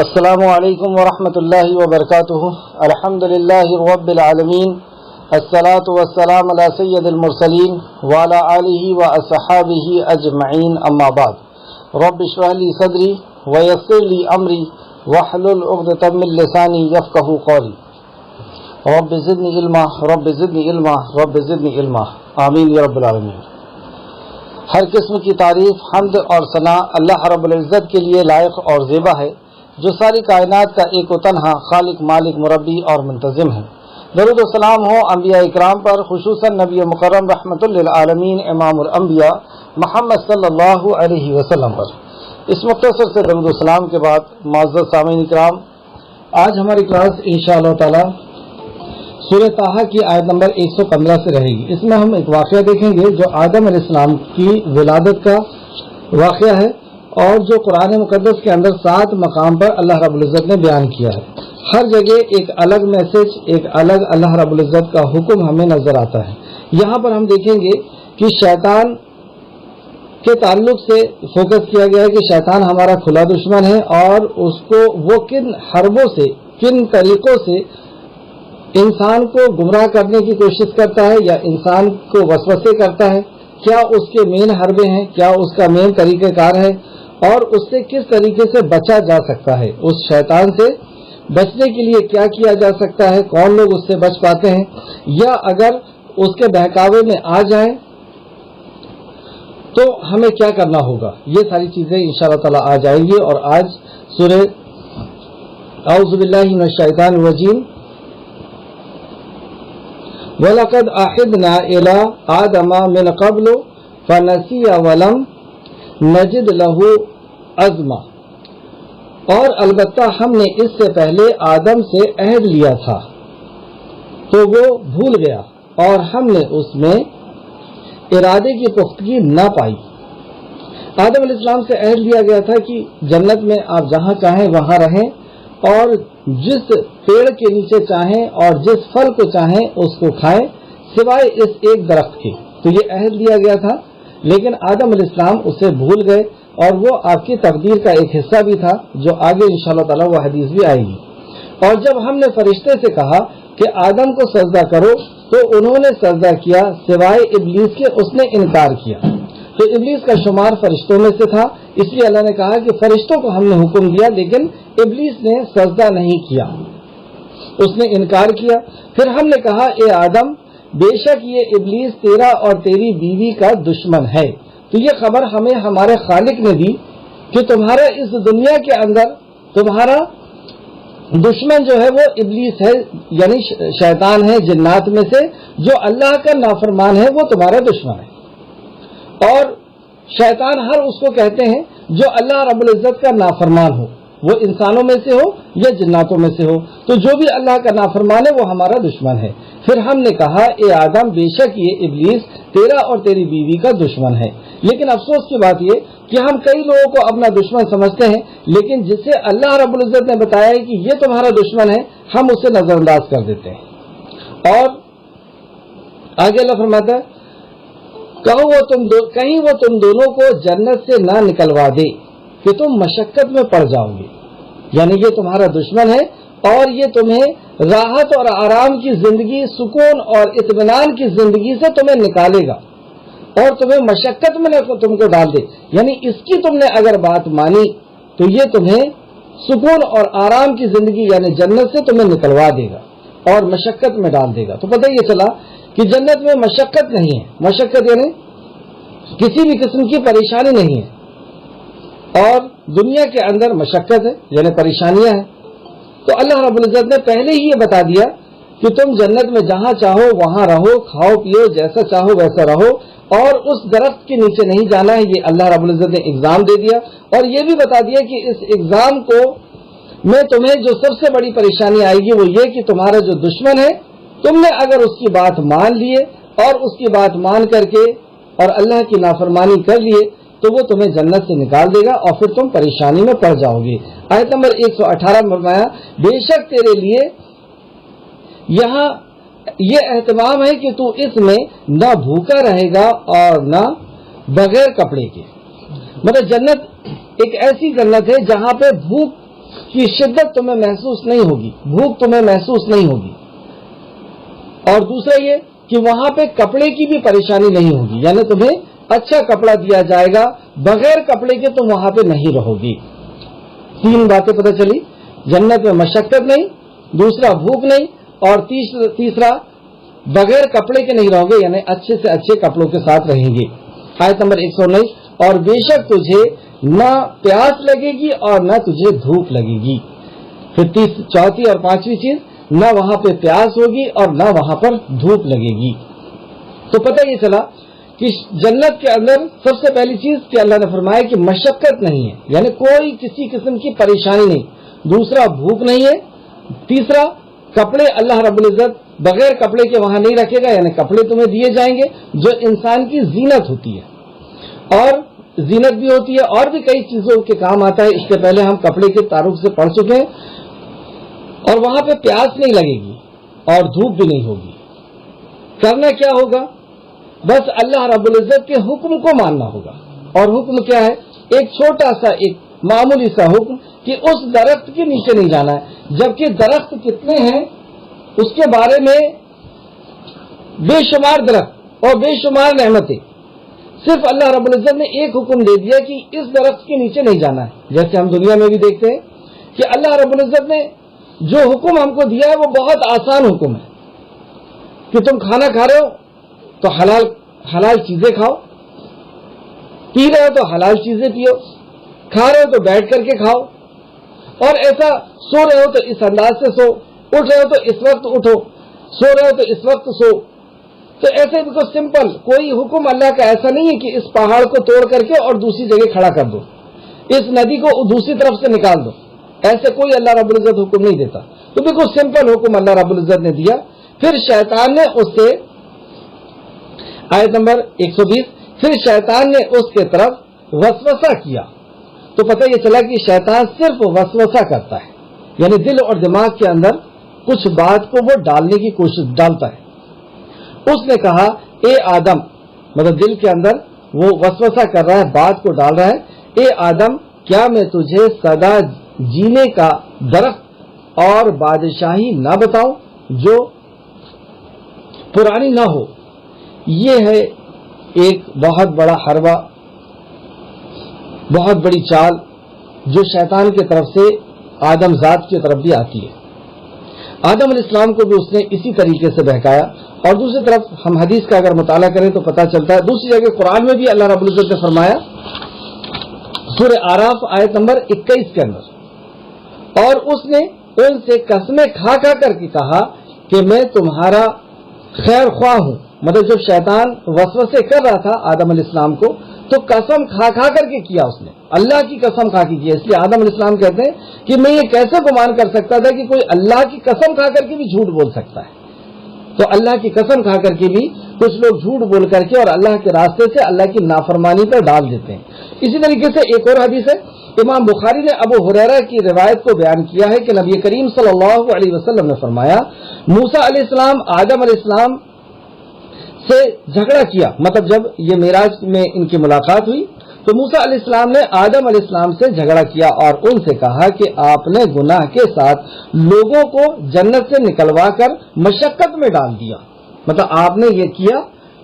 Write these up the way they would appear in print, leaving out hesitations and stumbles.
السلام علیکم ورحمۃ اللہ وبرکاتہ. الحمد للہ رب العالمین، الصلاۃ والسلام علی سید المرسلین وعلی آلہ واصحابہ اجمعین، اما بعد. رب اشرح لی صدری ویسر لی امری واحلل عقدۃ من لسانی یفقہوا قولی. رب زدنی علما رب زدنی علما رب زدنی علما، آمین یا رب العالمین. ہر قسم کی تعریف، حمد اور ثنا اللہ رب العزت کے لیے لائق اور زیبا ہے، جو ساری کائنات کا ایک و تنہا خالق، مالک، مربی اور منتظم ہے. درود و سلام ہو انبیاء اکرام پر، خصوصاً نبی مکرم رحمت للعالمین امام الانبیاء محمد صلی اللہ علیہ وسلم پر. اس مختصر سے درود و سلام کے بعد معزز سامعین اکرام، آج ہماری کلاس انشاءاللہ تعالی سورہ طٰہٰ کی آیت نمبر 115 سے رہے گی. اس میں ہم ایک واقعہ دیکھیں گے جو آدم علیہ السلام کی ولادت کا واقعہ ہے، اور جو قرآن مقدس کے اندر 7 مقام پر اللہ رب العزت نے بیان کیا ہے. ہر جگہ ایک الگ میسج، ایک الگ اللہ رب العزت کا حکم ہمیں نظر آتا ہے. یہاں پر ہم دیکھیں گے کہ شیطان کے تعلق سے فوکس کیا گیا ہے کہ شیطان ہمارا کھلا دشمن ہے، اور اس کو وہ کن حربوں سے، کن طریقوں سے انسان کو گمراہ کرنے کی کوشش کرتا ہے یا انسان کو وسوسے کرتا ہے، کیا اس کے مین حربے ہیں، کیا اس کا مین طریقہ کار ہے، اور اس سے کس طریقے سے بچا جا سکتا ہے. اس شیطان سے بچنے کے لیے کیا کیا جا سکتا ہے، کون لوگ اس سے بچ پاتے ہیں، یا اگر اس کے بہکاوے میں آ جائیں تو ہمیں کیا کرنا ہوگا. یہ ساری چیزیں انشاءاللہ تعالی آ جائیں گی. اور آج سورہ اعوذ باللہ من الشیطان الرجیم وَلَقَدْ عَهِدْنَا إِلَىٰ آدَمَ مِنْ قَبْلُ فَنَسِيَ وَلَمْ نَجِدْ لَهُ عَزْمًا، اور البتہ ہم نے اس سے پہلے آدم سے عہد لیا تھا تو وہ بھول گیا، اور ہم نے اس میں ارادے کی پختگی نہ پائی. آدم علیہ السلام سے عہد لیا گیا تھا کہ جنت میں آپ جہاں چاہیں وہاں رہیں، اور جس پیڑ کے نیچے چاہیں اور جس پھل کو چاہیں اس کو کھائیں سوائے اس ایک درخت کے. تو یہ عہد لیا گیا تھا، لیکن آدم علیہ السلام اسے بھول گئے، اور وہ آپ کی تقدیر کا ایک حصہ بھی تھا جو آگے انشاءاللہ تعالی وہ حدیث بھی آئے گی. اور جب ہم نے فرشتے سے کہا کہ آدم کو سجدہ کرو تو انہوں نے سجدہ کیا سوائے ابلیس کے، اس نے انکار کیا. تو ابلیس کا شمار فرشتوں میں سے تھا، اس لیے اللہ نے کہا کہ فرشتوں کو ہم نے حکم دیا، لیکن ابلیس نے سجدہ نہیں کیا، اس نے انکار کیا. پھر ہم نے کہا اے آدم، بے شک یہ ابلیس تیرا اور تیری بیوی کا دشمن ہے. تو یہ خبر ہمیں ہمارے خالق نے دی کہ تمہارا اس دنیا کے اندر تمہارا دشمن جو ہے وہ ابلیس ہے، یعنی شیطان ہے جنات میں سے، جو اللہ کا نافرمان ہے وہ تمہارا دشمن ہے. اور شیطان ہر اس کو کہتے ہیں جو اللہ رب العزت کا نافرمان ہو، وہ انسانوں میں سے ہو یا جناتوں میں سے ہو، تو جو بھی اللہ کا نافرمان ہے وہ ہمارا دشمن ہے. پھر ہم نے کہا اے آدم، بے شک یہ ابلیس تیرا اور تیری بیوی کا دشمن ہے. لیکن افسوس کی بات یہ کہ ہم کئی لوگوں کو اپنا دشمن سمجھتے ہیں، لیکن جسے اللہ رب العزت نے بتایا ہے کہ یہ تمہارا دشمن ہے، ہم اسے نظر انداز کر دیتے ہیں. اور آگے اللہ فرماتا ہے کہیں وہ تم دونوں کو جنت سے نہ نکلوا دے کہ تم مشقت میں پڑ جاؤ گے. یعنی یہ تمہارا دشمن ہے، اور یہ تمہیں راحت اور آرام کی زندگی، سکون اور اطمینان کی زندگی سے تمہیں نکالے گا اور تمہیں مشقت میں تم کو ڈال دے. یعنی اس کی تم نے اگر بات مانی تو یہ تمہیں سکون اور آرام کی زندگی یعنی جنت سے تمہیں نکلوا دے گا اور مشقت میں ڈال دے گا. تو پتہ یہ چلا کہ جنت میں مشقت نہیں ہے. مشقت یعنی کسی بھی قسم کی پریشانی نہیں ہے، اور دنیا کے اندر مشقت ہے یعنی پریشانیاں ہیں. تو اللہ رب العزت نے پہلے ہی یہ بتا دیا کہ تم جنت میں جہاں چاہو وہاں رہو، کھاؤ پیو، جیسا چاہو ویسا رہو، اور اس درخت کے نیچے نہیں جانا ہے. یہ اللہ رب العزت نے ایگزام دے دیا، اور یہ بھی بتا دیا کہ اس ایگزام کو میں تمہیں جو سب سے بڑی پریشانی آئے گی وہ یہ کہ تمہارا جو دشمن ہے، تم نے اگر اس کی بات مان لیے اور اس کی بات مان کر کے اور اللہ کی نافرمانی کر لیے تو وہ تمہیں جنت سے نکال دے گا، اور پھر تم پریشانی میں پڑ جاؤ گے. آیت نمبر 118 میں فرمایا بے شک تیرے لیے یہاں یہ اہتمام ہے کہ تو اس میں نہ بھوکا رہے گا اور نہ بغیر کپڑے کے. مطلب جنت ایک ایسی جنت ہے جہاں پہ بھوک کی شدت تمہیں محسوس نہیں ہوگی، بھوک تمہیں محسوس نہیں ہوگی، اور دوسرا یہ کہ وہاں پہ کپڑے کی بھی پریشانی نہیں ہوگی، یعنی تمہیں اچھا کپڑا دیا جائے گا، بغیر کپڑے کے تم وہاں پہ نہیں رہو گی۔ 3 باتیں پتہ چلی، جنت میں مشقت نہیں، دوسرا بھوک نہیں، اور تیسرا بغیر کپڑے کے نہیں رہو گے، یعنی اچھے سے اچھے کپڑوں کے ساتھ رہیں گے۔ آیت نمبر 119، اور بے شک تجھے نہ پیاس لگے گی اور نہ تجھے دھوپ لگے گی۔ پھر چوتھی اور پانچویں چیز، نہ وہاں پہ پیاس ہوگی اور نہ وہاں پر دھوپ لگے گی۔ تو پتہ یہ چلا کہ جنت کے اندر سب سے پہلی چیز کہ اللہ نے فرمایا کہ مشقت نہیں ہے، یعنی کوئی کسی قسم کی پریشانی نہیں، دوسرا بھوک نہیں ہے، تیسرا کپڑے اللہ رب العزت بغیر کپڑے کے وہاں نہیں رکھے گا، یعنی کپڑے تمہیں دیے جائیں گے جو انسان کی زینت ہوتی ہے، اور زینت بھی ہوتی ہے اور بھی کئی چیزوں کے کام آتا ہے، اس سے پہلے ہم کپڑے کے تعارف سے پڑھ چکے ہیں۔ اور وہاں پہ پیاس نہیں لگے گی اور دھوپ بھی نہیں ہوگی۔ کرنا کیا ہوگا؟ بس اللہ رب العزت کے حکم کو ماننا ہوگا، اور حکم کیا ہے؟ ایک چھوٹا سا، ایک معمولی سا حکم کہ اس درخت کے نیچے نہیں جانا ہے، جبکہ درخت کتنے ہیں اس کے بارے میں بے شمار درخت اور بے شمار نعمتیں، صرف اللہ رب العزت نے ایک حکم دے دیا کہ اس درخت کے نیچے نہیں جانا ہے۔ جیسے ہم دنیا میں بھی دیکھتے ہیں کہ اللہ رب العزت نے جو حکم ہم کو دیا ہے وہ بہت آسان حکم ہے کہ تم کھانا کھا رہے ہو تو حلال چیزیں کھاؤ، پی رہے ہو تو حلال چیزیں پیو، کھا رہے ہو تو بیٹھ کر کے کھاؤ، اور ایسا سو رہے ہو تو اس انداز سے سو، اٹھ رہے ہو تو اس وقت اٹھو، سو رہے ہو تو اس وقت سو۔ تو ایسے بالکل سمپل، کوئی حکم اللہ کا ایسا نہیں ہے کہ اس پہاڑ کو توڑ کر کے اور دوسری جگہ کھڑا کر دو، اس ندی کو دوسری طرف سے نکال دو، ایسے کوئی اللہ رب العزت حکم نہیں دیتا۔ تو بالکل سمپل حکم اللہ رب العزت نے دیا۔ پھر شیطان نے اس سے، آیت نمبر 120، پھر شیطان نے اس کے طرف وسوسہ کیا۔ تو پتہ یہ چلا کہ شیطان صرف وسوسہ کرتا ہے، یعنی دل اور دماغ کے اندر کچھ بات کو وہ ڈالنے کی کوشش ڈالتا ہے۔ اس نے کہا اے آدم، مطلب دل کے اندر وہ وسوسہ کر رہا ہے، بات کو ڈال رہا ہے، اے آدم کیا میں تجھے سدا جینے کا درخت اور بادشاہی نہ بتاؤں جو پرانی نہ ہو۔ یہ ہے ایک بہت بڑا حربہ، بہت بڑی چال جو شیطان کی طرف سے آدم ذات کی طرف بھی آتی ہے۔ آدم علیہ السلام کو بھی اس نے اسی طریقے سے بہکایا، اور دوسری طرف ہم حدیث کا اگر مطالعہ کریں تو پتہ چلتا ہے، دوسری جگہ قرآن میں بھی اللہ رب العزت نے فرمایا سورہ اعراف آیت نمبر 21 کے اندر، اور اس نے ان سے قسمیں کھا کھا کر کے کہا کہ میں تمہارا خیر خواہ ہوں۔ مطلب جب شیطان وسوسے کر رہا تھا آدم علیہ السلام کو تو قسم کھا کھا کر کے کیا، اس نے اللہ کی قسم کھا کے کیا۔ اس لیے آدم علیہ السلام کہتے ہیں کہ میں یہ کیسے گمان کر سکتا تھا کہ کوئی اللہ کی قسم کھا کر کے بھی جھوٹ بول سکتا ہے۔ تو اللہ کی قسم کھا کر کے بھی کچھ لوگ جھوٹ بول کر کے اور اللہ کے راستے سے اللہ کی نافرمانی پر ڈال دیتے ہیں۔ اسی طریقے سے ایک اور حدیث ہے، امام بخاری نے ابو ہریرہ کی روایت کو بیان کیا ہے کہ نبی کریم صلی اللہ علیہ وسلم نے فرمایا موسیٰ علیہ السلام آدم علیہ السلام سے جھگڑا کیا، مطلب جب یہ معراج میں ان کی ملاقات ہوئی تو موسیٰ علیہ السلام نے آدم علیہ السلام سے جھگڑا کیا اور ان سے کہا کہ آپ نے گناہ کے ساتھ لوگوں کو جنت سے نکلوا کر مشقت میں ڈال دیا۔ مطلب آپ نے یہ کیا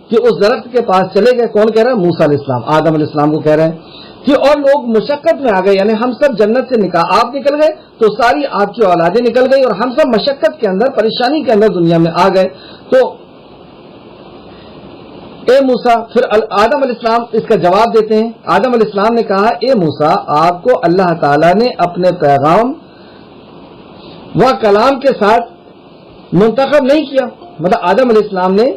کہ اس درخت کے پاس چلے گئے، کون کہہ رہا ہے؟ موسیٰ علیہ السلام آدم علیہ السلام کو کہہ رہے ہیں کہ اور لوگ مشقت میں آ گئے، یعنی ہم سب جنت سے آپ نکل گئے تو ساری آپ کی اولادیں نکل گئی اور ہم سب مشقت کے اندر، پریشانی کے اندر دنیا میں آ گئے۔ تو اے موسیٰ، پھر آدم علیہ السلام اس کا جواب دیتے ہیں۔ آدم علیہ السلام نے کہا اے موسیٰ، آپ کو اللہ تعالیٰ نے اپنے پیغام و کلام کے ساتھ منتخب نہیں کیا۔ مطلب آدم علیہ السلام نے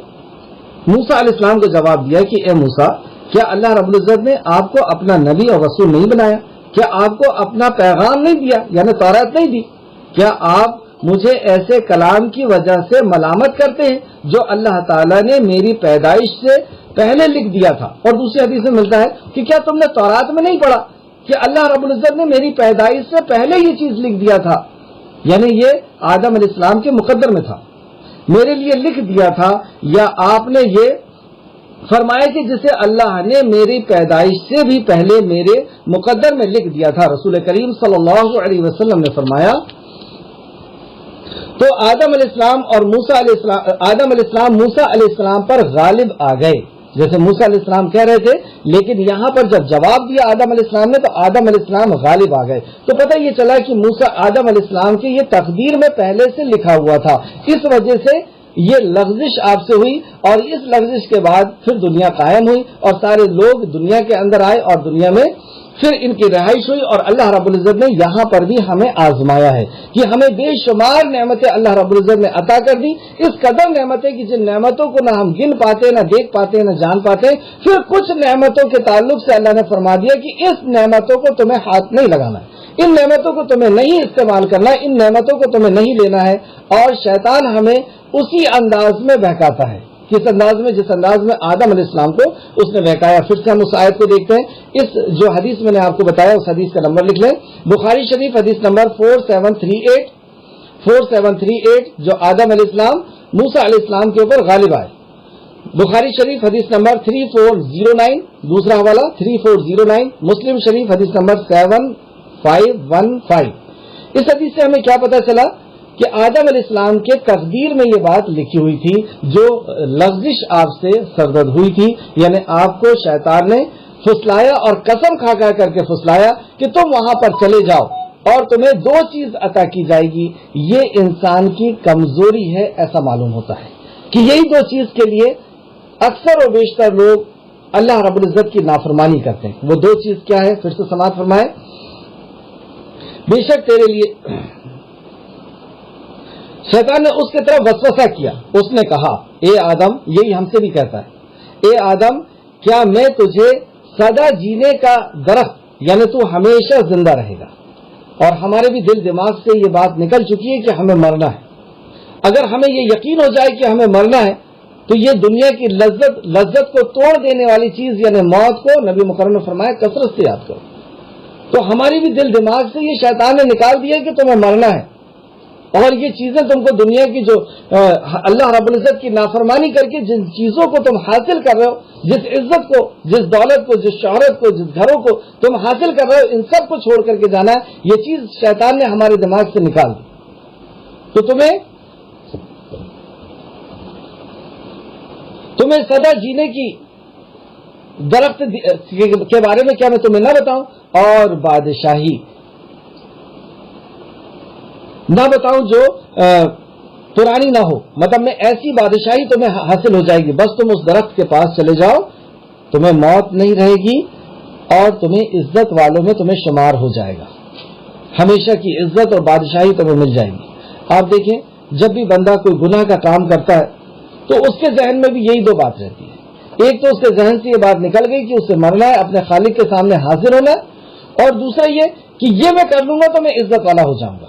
موسیٰ علیہ السلام کو جواب دیا کہ اے موسیٰ، کیا اللہ رب العزت نے آپ کو اپنا نبی اور رسول نہیں بنایا؟ کیا آپ کو اپنا پیغام نہیں دیا، یعنی توراۃ نہیں دی؟ کیا آپ مجھے ایسے کلام کی وجہ سے ملامت کرتے ہیں جو اللہ تعالیٰ نے میری پیدائش سے پہلے لکھ دیا تھا؟ اور دوسری حدیث میں ملتا ہے کہ کیا تم نے توراۃ میں نہیں پڑھا کہ اللہ رب العزت نے میری پیدائش سے پہلے یہ چیز لکھ دیا تھا؟ یعنی یہ آدم علیہ السلام کے مقدر میں تھا، میرے لیے لکھ دیا تھا، یا آپ نے یہ فرمایا کہ جسے اللہ نے میری پیدائش سے بھی پہلے میرے مقدر میں لکھ دیا تھا. رسول کریم صلی اللہ علیہ وسلم نے فرمایا تو آدم علیہ السلام اور آدم علیہ السلام موسیٰ علیہ السلام پر غالب آ گئے جیسے موسیٰ علیہ السلام کہہ رہے تھے, لیکن یہاں پر جب جواب دیا آدم علیہ السلام نے تو آدم علیہ السلام غالب آ گئے. تو پتہ یہ چلا کہ آدم علیہ السلام کی یہ تقدیر میں پہلے سے لکھا ہوا تھا, اس وجہ سے یہ لغزش آپ سے ہوئی اور اس لغزش کے بعد پھر دنیا قائم ہوئی اور سارے لوگ دنیا کے اندر آئے اور دنیا میں پھر ان کی رہائش ہوئی. اور اللہ رب العزت نے یہاں پر بھی ہمیں آزمایا ہے کہ ہمیں بے شمار نعمتیں اللہ رب العزت نے عطا کر دی, اس قدر نعمتیں کہ جن نعمتوں کو نہ ہم گن پاتے, نہ دیکھ پاتے, نہ جان پاتے. پھر کچھ نعمتوں کے تعلق سے اللہ نے فرما دیا کہ اس نعمتوں کو تمہیں ہاتھ نہیں لگانا ہے, ان نعمتوں کو تمہیں نہیں استعمال کرنا, ان نعمتوں کو تمہیں نہیں لینا ہے. اور شیطان ہمیں اسی انداز میں بہکاتا ہے, کس انداز میں, جس انداز میں آدم علیہ السلام کو اس نے بہکایا. پھر سے ہم اس آیت کو دیکھتے ہیں. اس جو حدیث میں نے آپ کو بتایا اس حدیث کا نمبر لکھ لیں, بخاری شریف حدیث نمبر 4738 جو آدم علیہ السلام موسیٰ علیہ السلام کے اوپر غالب آئے. بخاری شریف حدیث نمبر 3409, دوسرا حوالہ 3409, مسلم شریف حدیث نمبر 7515. اس حدیث سے ہمیں کیا پتہ چلا کہ آدم علیہ السلام کے تقدیر میں یہ بات لکھی ہوئی تھی جو لغزش آپ سے سرزد ہوئی تھی, یعنی آپ کو شیطان نے پھسلایا اور قسم کھا کر کے پھسلایا کہ تم وہاں پر چلے جاؤ اور تمہیں 2 چیز عطا کی جائے گی. یہ انسان کی کمزوری ہے, ایسا معلوم ہوتا ہے کہ یہی 2 چیز کے لیے اکثر و بیشتر لوگ اللہ رب العزت کی نافرمانی کرتے ہیں. وہ 2 چیز کیا ہے؟ پھر سے سماعت فرمائے. بے شک تیرے لیے شیطان نے اس کی طرف وسوسہ کیا, اس نے کہا اے آدم, یہی ہم سے بھی کہتا ہے, اے آدم کیا میں تجھے سدا جینے کا درخت, یعنی تو ہمیشہ زندہ رہے گا. اور ہمارے بھی دل دماغ سے یہ بات نکل چکی ہے کہ ہمیں مرنا ہے. اگر ہمیں یہ یقین ہو جائے کہ ہمیں مرنا ہے تو یہ دنیا کی لذت کو توڑ دینے والی چیز یعنی موت کو نبی مکرم نے فرمایا کثرت سے یاد کرو. تو ہماری بھی دل دماغ سے یہ شیطان نے نکال دیا کہ تمہیں مرنا ہے, اور یہ چیزیں تم کو دنیا کی جو اللہ رب العزت کی نافرمانی کر کے جن چیزوں کو تم حاصل کر رہے ہو, جس عزت کو, جس دولت کو, جس شہرت کو, جس گھروں کو تم حاصل کر رہے ہو, ان سب کو چھوڑ کر کے جانا ہے. یہ چیز شیطان نے ہمارے دماغ سے نکال دی. تو تمہیں سدا جینے کی درخت کے بارے میں کیا میں تمہیں نہ بتاؤں, اور بادشاہی نہ بتاؤں جو پرانی نہ ہو, مطلب میں ایسی بادشاہی تمہیں حاصل ہو جائے گی, بس تم اس درخت کے پاس چلے جاؤ, تمہیں موت نہیں رہے گی اور تمہیں عزت والوں میں تمہیں شمار ہو جائے گا, ہمیشہ کی عزت اور بادشاہی تمہیں مل جائے گی. آپ دیکھیں جب بھی بندہ کوئی گناہ کا کام کرتا ہے تو اس کے ذہن میں بھی یہی 2 بات رہتی ہے. ایک تو اس کے ذہن سے یہ بات نکل گئی کہ اسے مرنا ہے, اپنے خالق کے سامنے حاضر ہونا ہے, اور دوسرا یہ کہ یہ میں کر لوں گا تو میں عزت والا ہو جاؤں گا.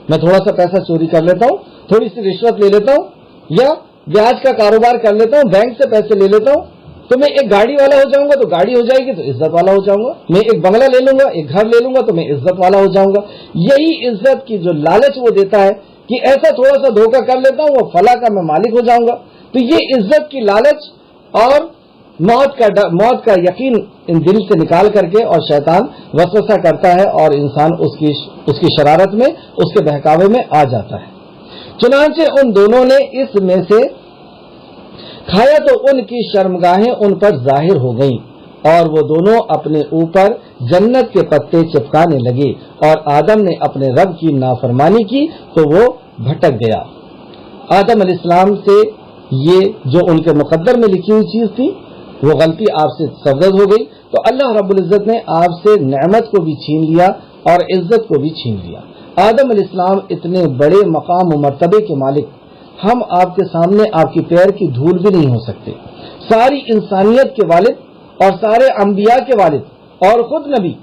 میں تھوڑا سا پیسہ چوری کر لیتا ہوں, تھوڑی سی رشوت لے لیتا ہوں, یا بیاج کا کاروبار کر لیتا ہوں, بینک سے پیسے لے لیتا ہوں, تو میں ایک گاڑی والا ہو جاؤں گا, تو گاڑی ہو جائے گی تو عزت والا ہو جاؤں گا. میں ایک بنگلہ لے لوں گا, ایک گھر لے لوں گا تو میں عزت والا ہو جاؤں گا. یہی عزت کی جو لالچ وہ دیتا ہے کہ ایسا تھوڑا سا دھوکہ کر لیتا ہوں, وہ فلاں کا میں مالک ہو جاؤں گا. تو یہ عزت کی لالچ اور موت کا یقین ان دل سے نکال کر کے اور شیطان وسوسہ کرتا ہے اور انسان اس کی شرارت میں, اس کے بہکاوے میں آ جاتا ہے. چنانچہ ان دونوں نے اس میں سے کھایا تو ان کی شرمگاہیں ان پر ظاہر ہو گئیں, اور وہ دونوں اپنے اوپر جنت کے پتے چپکانے لگے, اور آدم نے اپنے رب کی نافرمانی کی تو وہ بھٹک گیا. آدم علیہ السلام سے یہ جو ان کے مقدر میں لکھی ہوئی چیز تھی وہ غلطی آپ سے سرزد ہو گئی, تو اللہ رب العزت نے آپ سے نعمت کو بھی چھین لیا اور عزت کو بھی چھین لیا. آدم علیہ السلام اتنے بڑے مقام و مرتبے کے مالک, ہم آپ کے سامنے آپ کی پیر کی دھول بھی نہیں ہو سکتے. ساری انسانیت کے والد اور سارے انبیاء کے والد اور خود نبی,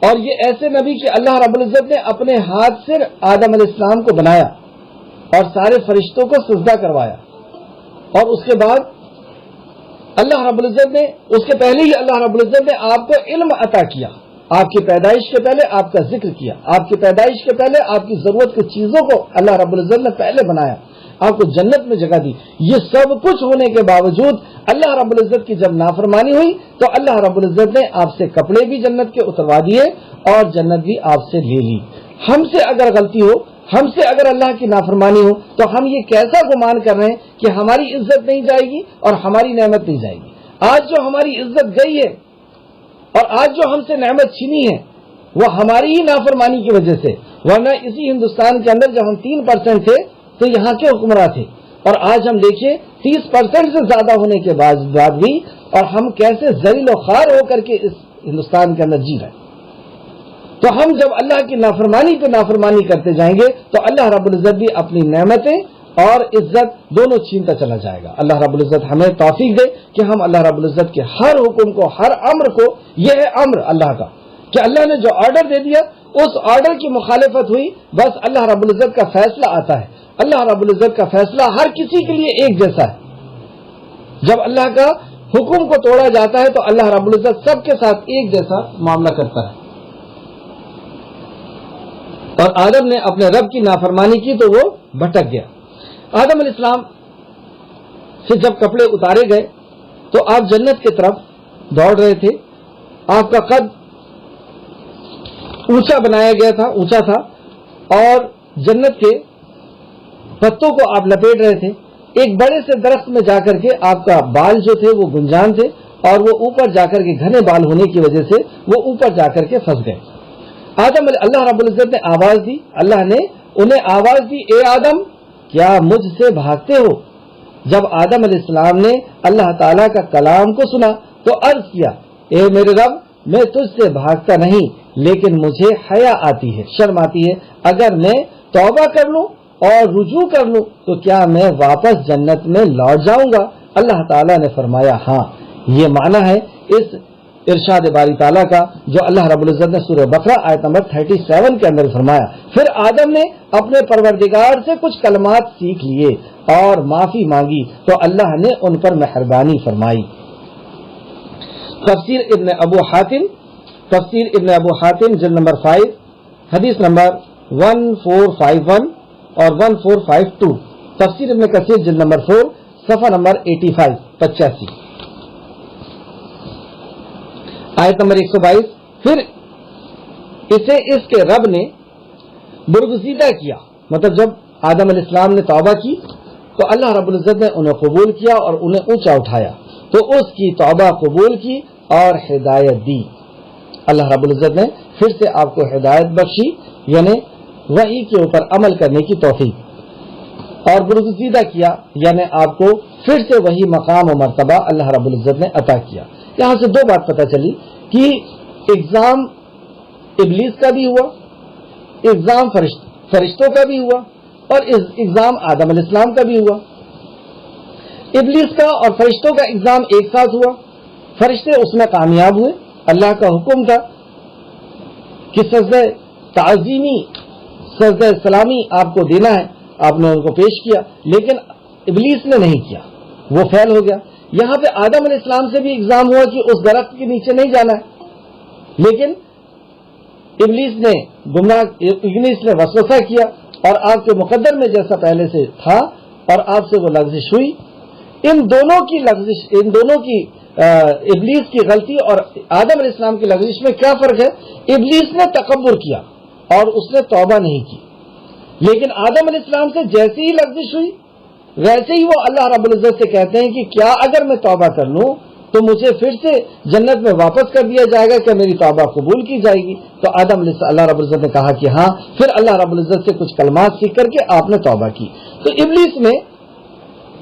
اور یہ ایسے نبی کہ اللہ رب العزت نے اپنے ہاتھ سے آدم علیہ السلام کو بنایا اور سارے فرشتوں کو سجدہ کروایا, اور اس کے بعد اللہ رب العزت نے, اس کے پہلے ہی اللہ رب العزت نے آپ کو علم عطا کیا. آپ کی پیدائش کے پہلے آپ کا ذکر کیا, آپ کی پیدائش کے پہلے آپ کی ضرورت کی چیزوں کو اللہ رب العزت نے پہلے بنایا, آپ کو جنت میں جگہ دی. یہ سب کچھ ہونے کے باوجود اللہ رب العزت کی جب نافرمانی ہوئی تو اللہ رب العزت نے آپ سے کپڑے بھی جنت کے اتروا دیے اور جنت بھی آپ سے لے لی۔ ہم سے اگر غلطی ہو، ہم سے اگر اللہ کی نافرمانی ہو تو ہم یہ کیسا گمان کر رہے ہیں کہ ہماری عزت نہیں جائے گی اور ہماری نعمت نہیں جائے گی؟ آج جو ہماری عزت گئی ہے اور آج جو ہم سے نعمت چھینی ہے وہ ہماری ہی نافرمانی کی وجہ سے، ورنہ اسی ہندوستان کے اندر جب ہم 3% تھے تو یہاں کے حکمراں تھے، اور آج ہم دیکھیں 30% سے زیادہ ہونے کے بعد بھی، اور ہم کیسے ذلیل و خوار ہو کر کے اس ہندوستان کے اندر جی رہے ہیں۔ تو ہم جب اللہ کی نافرمانی پہ نافرمانی کرتے جائیں گے تو اللہ رب العزت بھی اپنی نعمتیں اور عزت دونوں چھینتا چلا جائے گا۔ اللہ رب العزت ہمیں توفیق دے کہ ہم اللہ رب العزت کے ہر حکم کو، ہر امر کو، یہ ہے امر اللہ کا کہ اللہ نے جو آرڈر دے دیا اس آرڈر کی مخالفت ہوئی، بس اللہ رب العزت کا فیصلہ آتا ہے۔ اللہ رب العزت کا فیصلہ ہر کسی کے لیے ایک جیسا ہے۔ جب اللہ کا حکم کو توڑا جاتا ہے تو اللہ رب العزت سب کے ساتھ ایک جیسا معاملہ کرتا ہے۔ اور آدم نے اپنے رب کی نافرمانی کی تو وہ بھٹک گیا۔ آدم علیہ السلام سے جب کپڑے اتارے گئے تو آپ جنت کی طرف دوڑ رہے تھے، آپ کا قد اونچا بنایا گیا تھا، اونچا تھا، اور جنت کے پتوں کو آپ لپیٹ رہے تھے۔ ایک بڑے سے درخت میں جا کر کے آپ کا بال جو تھے وہ گنجان تھے اور وہ اوپر جا کر کے گھنے بال ہونے کی وجہ سے وہ اوپر جا کر کے پھنس گئے۔ اللہ رب العزت نے آواز دی، اللہ نے انہیں آواز دی، اے آدم کیا مجھ سے بھاگتے ہو؟ جب آدم علیہ السلام نے اللہ تعالیٰ کا کلام کو سنا تو عرض کیا، اے میرے رب میں تجھ سے بھاگتا نہیں، لیکن مجھے حیا آتی ہے، شرم آتی ہے، اگر میں توبہ کر لوں اور رجوع کر لوں تو کیا میں واپس جنت میں لوٹ جاؤں گا؟ اللہ تعالیٰ نے فرمایا ہاں۔ یہ معنی ہے اس ارشاد باری تعالیٰ کا جو اللہ رب العزت نے سورہ بقرہ آیت نمبر 37 کے اندر فرمایا۔ پھر آدم نے اپنے پروردگار سے کچھ کلمات سیکھ لیے اور معافی مانگی تو اللہ نے ان پر مہربانی فرمائی۔ تفسیر ابن ابو حاتم جلد نمبر 5 حدیث نمبر 1451 اور 1452، تفسیر ابن کثیر جلد نمبر 4 صفحہ نمبر 85 آیت نمبر 122۔ پھر اسے اس کے رب نے برگزیدہ کیا، مطلب جب آدم علیہ السلام نے توبہ کی تو اللہ رب العزت نے انہیں قبول کیا اور انہیں اونچا اٹھایا تو اس کی توبہ قبول کی اور ہدایت دی۔ اللہ رب العزت نے پھر سے آپ کو ہدایت بخشی، یعنی وحی کے اوپر عمل کرنے کی توفیق، اور برگزیدہ کیا یعنی آپ کو پھر سے وہی مقام و مرتبہ اللہ رب العزت نے عطا کیا۔ یہاں سے دو بات پتہ چلی کہ ایگزام ابلیس کا بھی ہوا، ایگزام فرشتوں کا بھی ہوا، اور ایگزام آدم علیہ السلام کا بھی ہوا۔ ابلیس کا اور فرشتوں کا ایگزام ایک ساتھ ہوا، فرشتے اس میں کامیاب ہوئے، اللہ کا حکم تھا کہ سجدہ تعظیمی، سجدہ سلامی آپ کو دینا ہے، آپ نے ان کو پیش کیا، لیکن ابلیس نے نہیں کیا، وہ فیل ہو گیا۔ یہاں پہ آدم علیہ السلام سے بھی ایگزام ہوا کہ اس درخت کے نیچے نہیں جانا ہے، لیکن ابلیس نے وسوسہ کیا اور آپ کے مقدر میں جیسا پہلے سے تھا اور آپ سے وہ لغزش ہوئی۔ ان دونوں کی ابلیس کی غلطی اور آدم علیہ السلام کی لغزش میں کیا فرق ہے؟ ابلیس نے تکبر کیا اور اس نے توبہ نہیں کی، لیکن آدم علیہ السلام سے جیسی ہی لغزش ہوئی ویسے ہی وہ اللہ رب العزت سے کہتے ہیں کہ کیا اگر میں توبہ کر لوں تو مجھے پھر سے جنت میں واپس کر دیا جائے گا، کہ میری توبہ قبول کی جائے گی؟ تو اللہ رب العزت نے کہا کہ ہاں۔ پھر اللہ رب العزت سے کچھ کلمات سیکھ کر کے آپ نے توبہ کی۔ تو ابلیس میں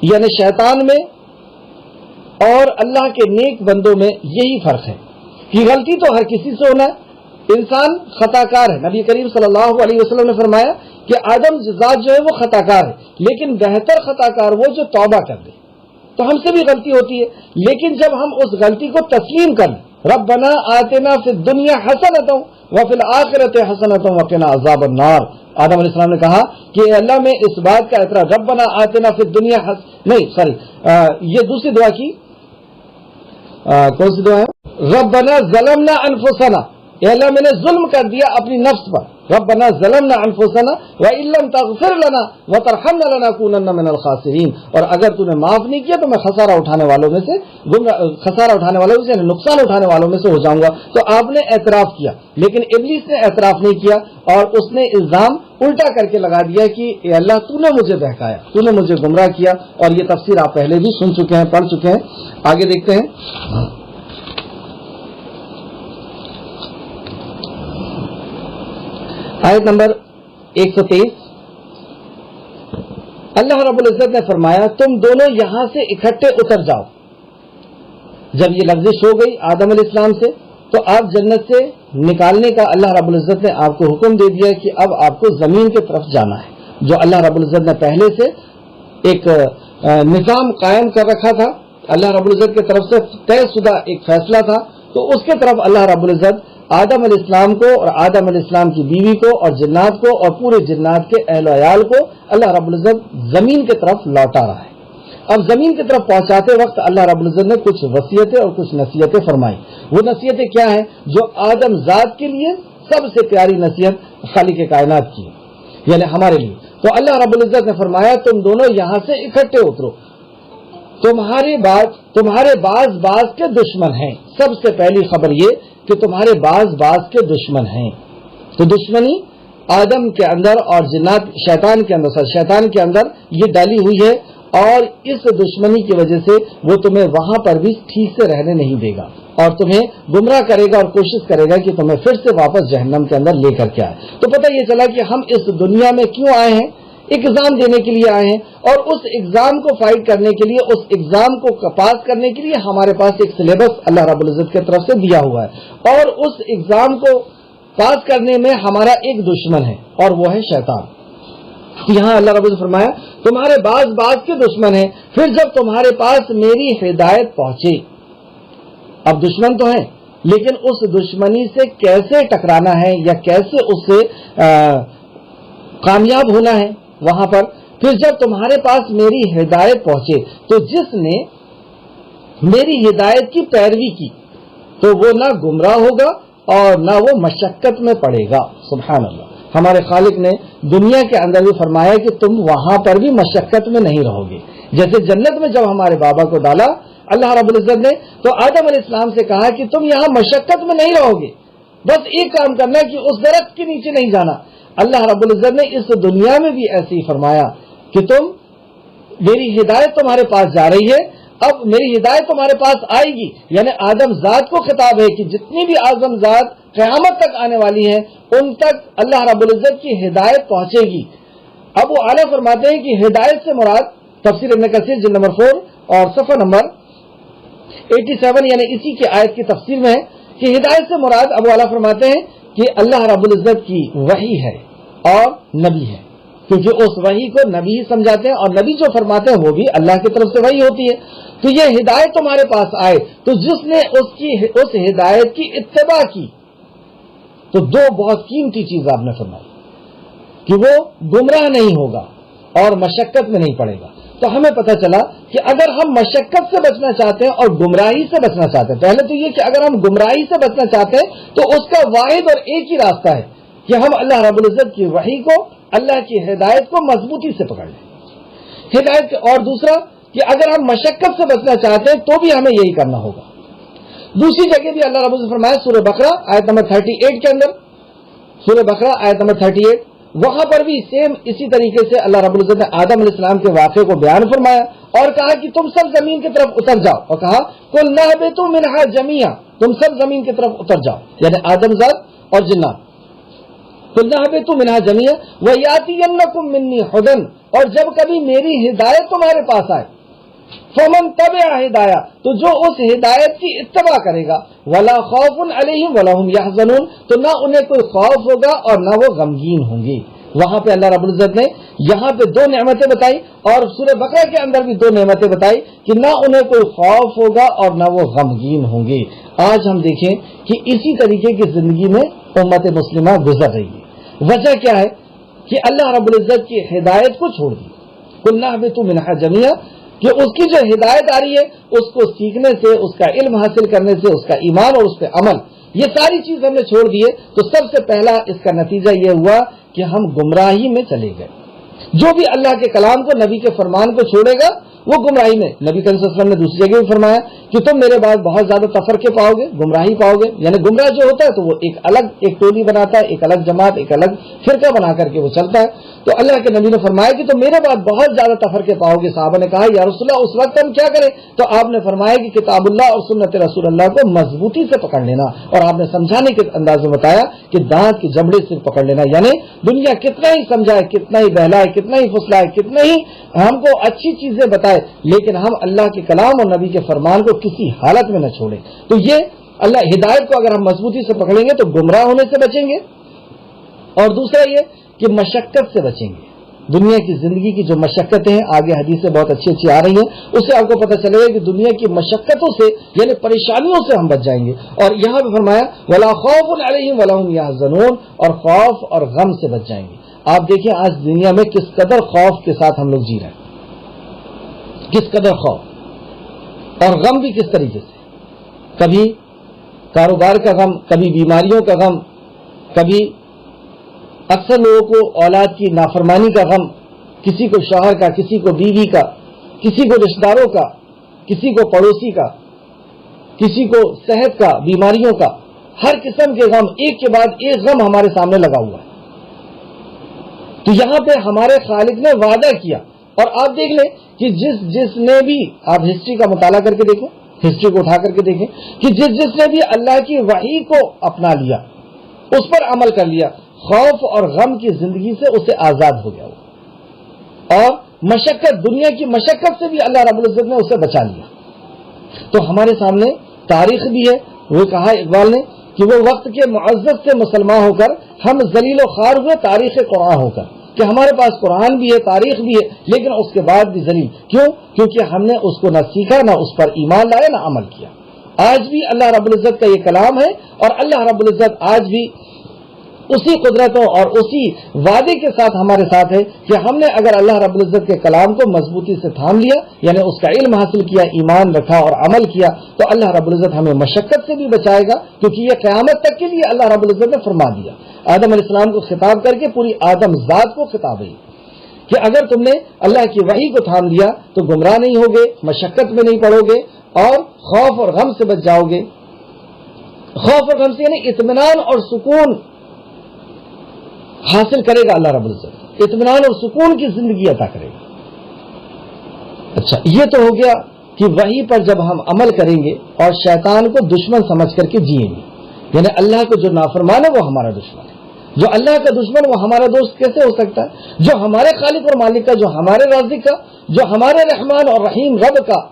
یعنی شیطان میں اور اللہ کے نیک بندوں میں یہی فرق ہے کہ غلطی تو ہر کسی سے ہونا ہے، انسان خطا کار ہے۔ نبی کریم صلی اللہ علیہ وسلم نے فرمایا کہ آدم ذات جو ہے وہ خطا کار ہے، لیکن بہتر خطا کار وہ جو توبہ کر دے۔ تو ہم سے بھی غلطی ہوتی ہے، لیکن جب ہم اس غلطی کو تسلیم کر لیں، ربنا آتنا فی الدنیا حسنۃ وفی الآخرۃ حسنۃ وقنا عذاب النار۔ آدم علیہ السلام نے کہا کہ اللہ میں اس بات کا اعتراف، ربنا آتنا فی الدنیا یہ دوسری دعا کی، کون سی دعا ہے؟ ربنا ظلمنا انفسنا اے اللہ میں نے ظلم کر دیا اپنی نفس پر، ربنا ظلمنا انفسنا وان لم تغفر لنا وترحمنا لنكونن من الخاسرین، اور اگر تو نے معاف نہیں کیا تو میں خسارہ اٹھانے والوں میں سے یعنی نقصان اٹھانے والوں میں سے ہو جاؤں گا۔ تو آپ نے اعتراف کیا، لیکن ابلیس نے اعتراف نہیں کیا اور اس نے الزام الٹا کر کے لگا دیا کہ اے اللہ تو نے مجھے بہکایا، تو نے مجھے گمراہ کیا، اور یہ تفسیر آپ پہلے بھی سن چکے ہیں، پڑھ چکے ہیں۔ آگے دیکھتے ہیں، آیت نمبر 123۔ اللہ رب العزت نے فرمایا تم دونوں یہاں سے اکٹھے اتر جاؤ۔ جب یہ لفظش ہو گئی آدم علیہ السلام سے تو آپ جنت سے نکالنے کا اللہ رب العزت نے آپ کو حکم دے دیا کہ اب آپ کو زمین کی طرف جانا ہے، جو اللہ رب العزت نے پہلے سے ایک نظام قائم کر رکھا تھا، اللہ رب العزت کی طرف سے طے شدہ ایک فیصلہ تھا، تو اس کی طرف اللہ رب العزت آدم علیہ السلام کو اور آدم علیہ السلام کی بیوی کو اور جنات کو اور پورے جنات کے اہل و عیال کو اللہ رب العزت زمین کی طرف لوٹا رہا ہے۔ اب زمین کی طرف پہنچاتے وقت اللہ رب العزت نے کچھ وصیتیں اور کچھ نصیحتیں فرمائی۔ وہ نصیحتیں کیا ہیں؟ جو آدم ذات کے لیے سب سے پیاری نصیحت خالق کائنات کی، یعنی ہمارے لیے۔ تو اللہ رب العزت نے فرمایا تم دونوں یہاں سے اکٹھے اترو، تمہارے بعض کے دشمن ہیں۔ سب سے پہلی خبر یہ کہ تمہارے بعض کے دشمن ہیں۔ تو دشمنی آدم کے اندر اور جنات شیطان کے اندر یہ ڈالی ہوئی ہے، اور اس دشمنی کی وجہ سے وہ تمہیں وہاں پر بھی ٹھیک سے رہنے نہیں دے گا اور تمہیں گمراہ کرے گا اور کوشش کرے گا کہ تمہیں پھر سے واپس جہنم کے اندر لے کر کے آئے۔ تو پتہ یہ چلا کہ ہم اس دنیا میں کیوں آئے ہیں؟ ایگزام دینے کے لیے آئے ہیں، اور اس ایگزام کو فائٹ کرنے کے لیے، اس ایگزام کو پاس کرنے کے لیے ہمارے پاس ایک سلیبس اللہ رب العزت کی طرف سے دیا ہوا ہے، اور اس ایگزام کو پاس کرنے میں ہمارا ایک دشمن ہے اور وہ ہے شیطان۔ یہاں اللہ رب العزت فرمایا تمہارے بعض کے دشمن ہیں، پھر جب تمہارے پاس میری ہدایت پہنچے۔ اب دشمن تو ہیں، لیکن اس دشمنی سے کیسے ٹکرانا ہے یا کیسے اس سے کامیاب ہونا ہے وہاں پر۔ پھر جب تمہارے پاس میری ہدایت پہنچے، تو جس نے میری ہدایت کی پیروی کی تو وہ نہ گمراہ ہوگا اور نہ وہ مشقت میں پڑے گا۔ سبحان اللہ، ہمارے خالق نے دنیا کے اندر بھی فرمایا کہ تم وہاں پر بھی مشقت میں نہیں رہو گے۔ جیسے جنت میں جب ہمارے بابا کو ڈالا اللہ رب العزت نے، تو آدم علیہ السلام سے کہا کہ تم یہاں مشقت میں نہیں رہو گے، بس ایک کام کرنا ہے کہ اس درخت کے نیچے نہیں جانا۔ اللہ رب العزت نے اس دنیا میں بھی ایسے ہی فرمایا کہ تم میری ہدایت تمہارے پاس جا رہی ہے، اب میری ہدایت تمہارے پاس آئے گی، یعنی آدم ذات کو خطاب ہے کہ جتنی بھی آدم ذات قیامت تک آنے والی ہیں ان تک اللہ رب العزت کی ہدایت پہنچے گی۔ اب وہ اعلیٰ فرماتے ہیں کہ ہدایت سے مراد تفسیر ابن کثیر جلد نمبر 4 اور صفحہ نمبر 87 یعنی اسی کی آیت کی تفسیر میں ہے کہ ہدایت سے مراد ابو اعلیٰ فرماتے ہیں کہ اللہ رب العزت کی وحی ہے اور نبی ہے، کیونکہ اس وحی کو نبی ہی سمجھاتے ہیں اور نبی جو فرماتے ہیں وہ بھی اللہ کی طرف سے وحی ہوتی ہے۔ تو یہ ہدایت تمہارے پاس آئے، تو جس نے اس ہدایت کی اتباع کی، تو دو بہت قیمتی چیز آپ نے فرمائی کہ وہ گمراہ نہیں ہوگا اور مشقت میں نہیں پڑے گا۔ تو ہمیں پتہ چلا کہ اگر ہم مشقت سے بچنا چاہتے ہیں اور گمراہی سے بچنا چاہتے ہیں، پہلے تو یہ کہ اگر ہم گمراہی سے بچنا چاہتے ہیں تو اس کا واحد اور ایک ہی راستہ ہے کہ ہم اللہ رب العزت کی وحی کو، اللہ کی ہدایت کو مضبوطی سے پکڑ لیں ہدایت۔ اور دوسرا کہ اگر ہم مشقت سے بچنا چاہتے ہیں تو بھی ہمیں یہی کرنا ہوگا۔ دوسری جگہ بھی اللہ رب العزت فرمایا سورہ بقرہ آیت نمبر 38 کے اندر، سورہ بقرہ آیت نمبر 38، وہاں پر بھی سیم اسی طریقے سے اللہ رب العزت نے آدم علیہ السلام کے واقعے کو بیان فرمایا اور کہا کہ تم سب زمین کی طرف اتر جاؤ، اور کہا قُلْنَا اهْبِطُوا مِنْهَا جَمِيعًا، تم سب زمین کی طرف اتر جاؤ، یعنی آدم ذات اور جنات۔ قُلْنَا اهْبِطُوا مِنْهَا جَمِيعًا وَيَأْتِيَنَّكُم مِّنِّي هُدًى، اور جب کبھی میری ہدایت تمہارے پاس آئے، فَمَن تَبِعَ ہدایہ، تو جو اس ہدایت کی اتباع کرے گا، وَلَا خَوْفٌ عَلَيْهِمْ وَلَا هُمْ يَحْزَنُونَ، تو نہ انہیں کوئی خوف ہوگا اور نہ وہ غمگین ہوں گے۔ وہاں پہ اللہ رب العزت نے یہاں پہ دو نعمتیں بتائی اور سورہ بقرہ کے اندر بھی دو نعمتیں بتائی کہ نہ انہیں کوئی خوف ہوگا اور نہ وہ غمگین ہوں گے۔ آج ہم دیکھیں کہ اسی طریقے کی زندگی میں امت مسلمہ گزر رہی ہے۔ وجہ کیا ہے کہ اللہ رب العزت کی ہدایت کو چھوڑ دی، قُلْنَا اهْبِطُوا مِنْهَا جَمِيعًا، کہ اس کی جو ہدایت آ رہی ہے اس کو سیکھنے سے، اس کا علم حاصل کرنے سے، اس کا ایمان اور اس پہ عمل، یہ ساری چیز ہم نے چھوڑ دیے تو سب سے پہلا اس کا نتیجہ یہ ہوا کہ ہم گمراہی میں چلے گئے. جو بھی اللہ کے کلام کو، نبی کے فرمان کو چھوڑے گا وہ گمراہی میں. نبی کریم صلی اللہ علیہ وسلم نے دوسری جگہ بھی فرمایا کہ تم میرے بعد بہت زیادہ تفرقے پاؤ گے، گمراہی پاؤ گے. یعنی گمراہ جو ہوتا ہے تو وہ ایک ٹولی بناتا ہے، ایک الگ جماعت، ایک الگ فرقہ بنا کر کے وہ چلتا ہے. تو اللہ کے نبی نے فرمایا کہ تم میرے بعد بہت زیادہ تفرقے پاؤ گے. صحابہ نے کہا یا رسول اللہ اس وقت ہم کیا کریں؟ تو آپ نے فرمایا کہ کتاب اللہ اور سنت رسول اللہ کو مضبوطی سے پکڑ لینا. اور آپ نے سمجھانے کے انداز میں بتایا کہ دانت کی جبڑے سے پکڑ لینا. یعنی دنیا کتنا ہی سمجھائے، کتنا ہی بہلائے، کتنا ہی پھسلائے، کتنا ہی ہم کو اچھی چیزیں بتائے، لیکن ہم اللہ کے کلام اور نبی کے فرمان کو کسی حالت میں نہ چھوڑیں. تو یہ اللہ ہدایت کو اگر ہم مضبوطی سے پکڑیں گے تو گمراہ ہونے سے بچیں گے. اور دوسرا یہ کہ مشقت سے بچیں گے. دنیا کی زندگی کی جو مشقتیں ہیں، آگے حدیثیں بہت اچھی اچھی آ رہی ہیں، اس سے آپ کو پتہ چلے گا کہ دنیا کی مشقتوں سے یعنی پریشانیوں سے ہم بچ جائیں گے. اور یہاں پہ فرمایا ولا خوف علیہم ولا هم يحزنون، اور خوف اور غم سے بچ جائیں گے. آپ دیکھیں آج دنیا میں کس قدر خوف کے ساتھ ہم لوگ جی رہے ہیں، کس قدر خوف اور غم بھی کس طریقے سے. کبھی کاروبار کا غم، کبھی بیماریوں کا غم، کبھی اکثر لوگوں کو اولاد کی نافرمانی کا غم، کسی کو شوہر کا، کسی کو بیوی کا، کسی کو رشتہ داروں کا، کسی کو پڑوسی کا، کسی کو صحت کا، بیماریوں کا، ہر قسم کے غم ایک کے بعد ایک غم ہمارے سامنے لگا ہوا ہے. تو یہاں پہ ہمارے خالق نے وعدہ کیا. اور آپ دیکھ لیں کہ جس نے بھی، آپ ہسٹری کا مطالعہ کر کے دیکھیں، ہسٹری کو اٹھا کر کے دیکھیں کہ جس نے بھی اللہ کی وحی کو اپنا لیا، اس پر عمل کر لیا، خوف اور غم کی زندگی سے اسے آزاد ہو گیا وہ. اور مشقت، دنیا کی مشقت سے بھی اللہ رب العزت نے اسے بچا لیا. تو ہمارے سامنے تاریخ بھی ہے. وہ کہا اقبال نے کہ وہ وقت کے معزز سے مسلمان ہو کر ہم ذلیل و خوار ہوئے تاریخ قرآن ہو کر، کہ ہمارے پاس قرآن بھی ہے، تاریخ بھی ہے، لیکن اس کے بعد بھی ذلیل. کیوں؟ کیونکہ ہم نے اس کو نہ سیکھا، نہ اس پر ایمان لائے، نہ عمل کیا. آج بھی اللہ رب العزت کا یہ کلام ہے، اور اللہ رب العزت آج بھی اسی قدرتوں اور اسی وعدے کے ساتھ ہمارے ساتھ ہے کہ ہم نے اگر اللہ رب العزت کے کلام کو مضبوطی سے تھام لیا، یعنی اس کا علم حاصل کیا، ایمان رکھا اور عمل کیا، تو اللہ رب العزت ہمیں مشقت سے بھی بچائے گا. کیونکہ یہ قیامت تک کے لیے اللہ رب العزت نے فرما دیا. آدم علیہ السلام کو خطاب کر کے پوری آدم ذات کو خطاب ہے کہ اگر تم نے اللہ کی وحی کو تھام لیا تو گمراہ نہیں ہوگے، مشقت میں نہیں پڑو گے، اور خوف اور غم سے بچ جاؤ گے. خوف اور غم سے یعنی اطمینان اور سکون حاصل کرے گا اللہ رب العزت، اطمینان اور سکون کی زندگی عطا کرے گا. اچھا، یہ تو ہو گیا کہ وحی پر جب ہم عمل کریں گے اور شیطان کو دشمن سمجھ کر کے جئیں گے. یعنی اللہ کو جو نافرمان ہے وہ ہمارا دشمن ہے، جو اللہ کا دشمن وہ ہمارا دوست کیسے ہو سکتا ہے؟ جو ہمارے خالق اور مالک کا، جو ہمارے رازق کا، جو ہمارے رحمان اور رحیم رب کا،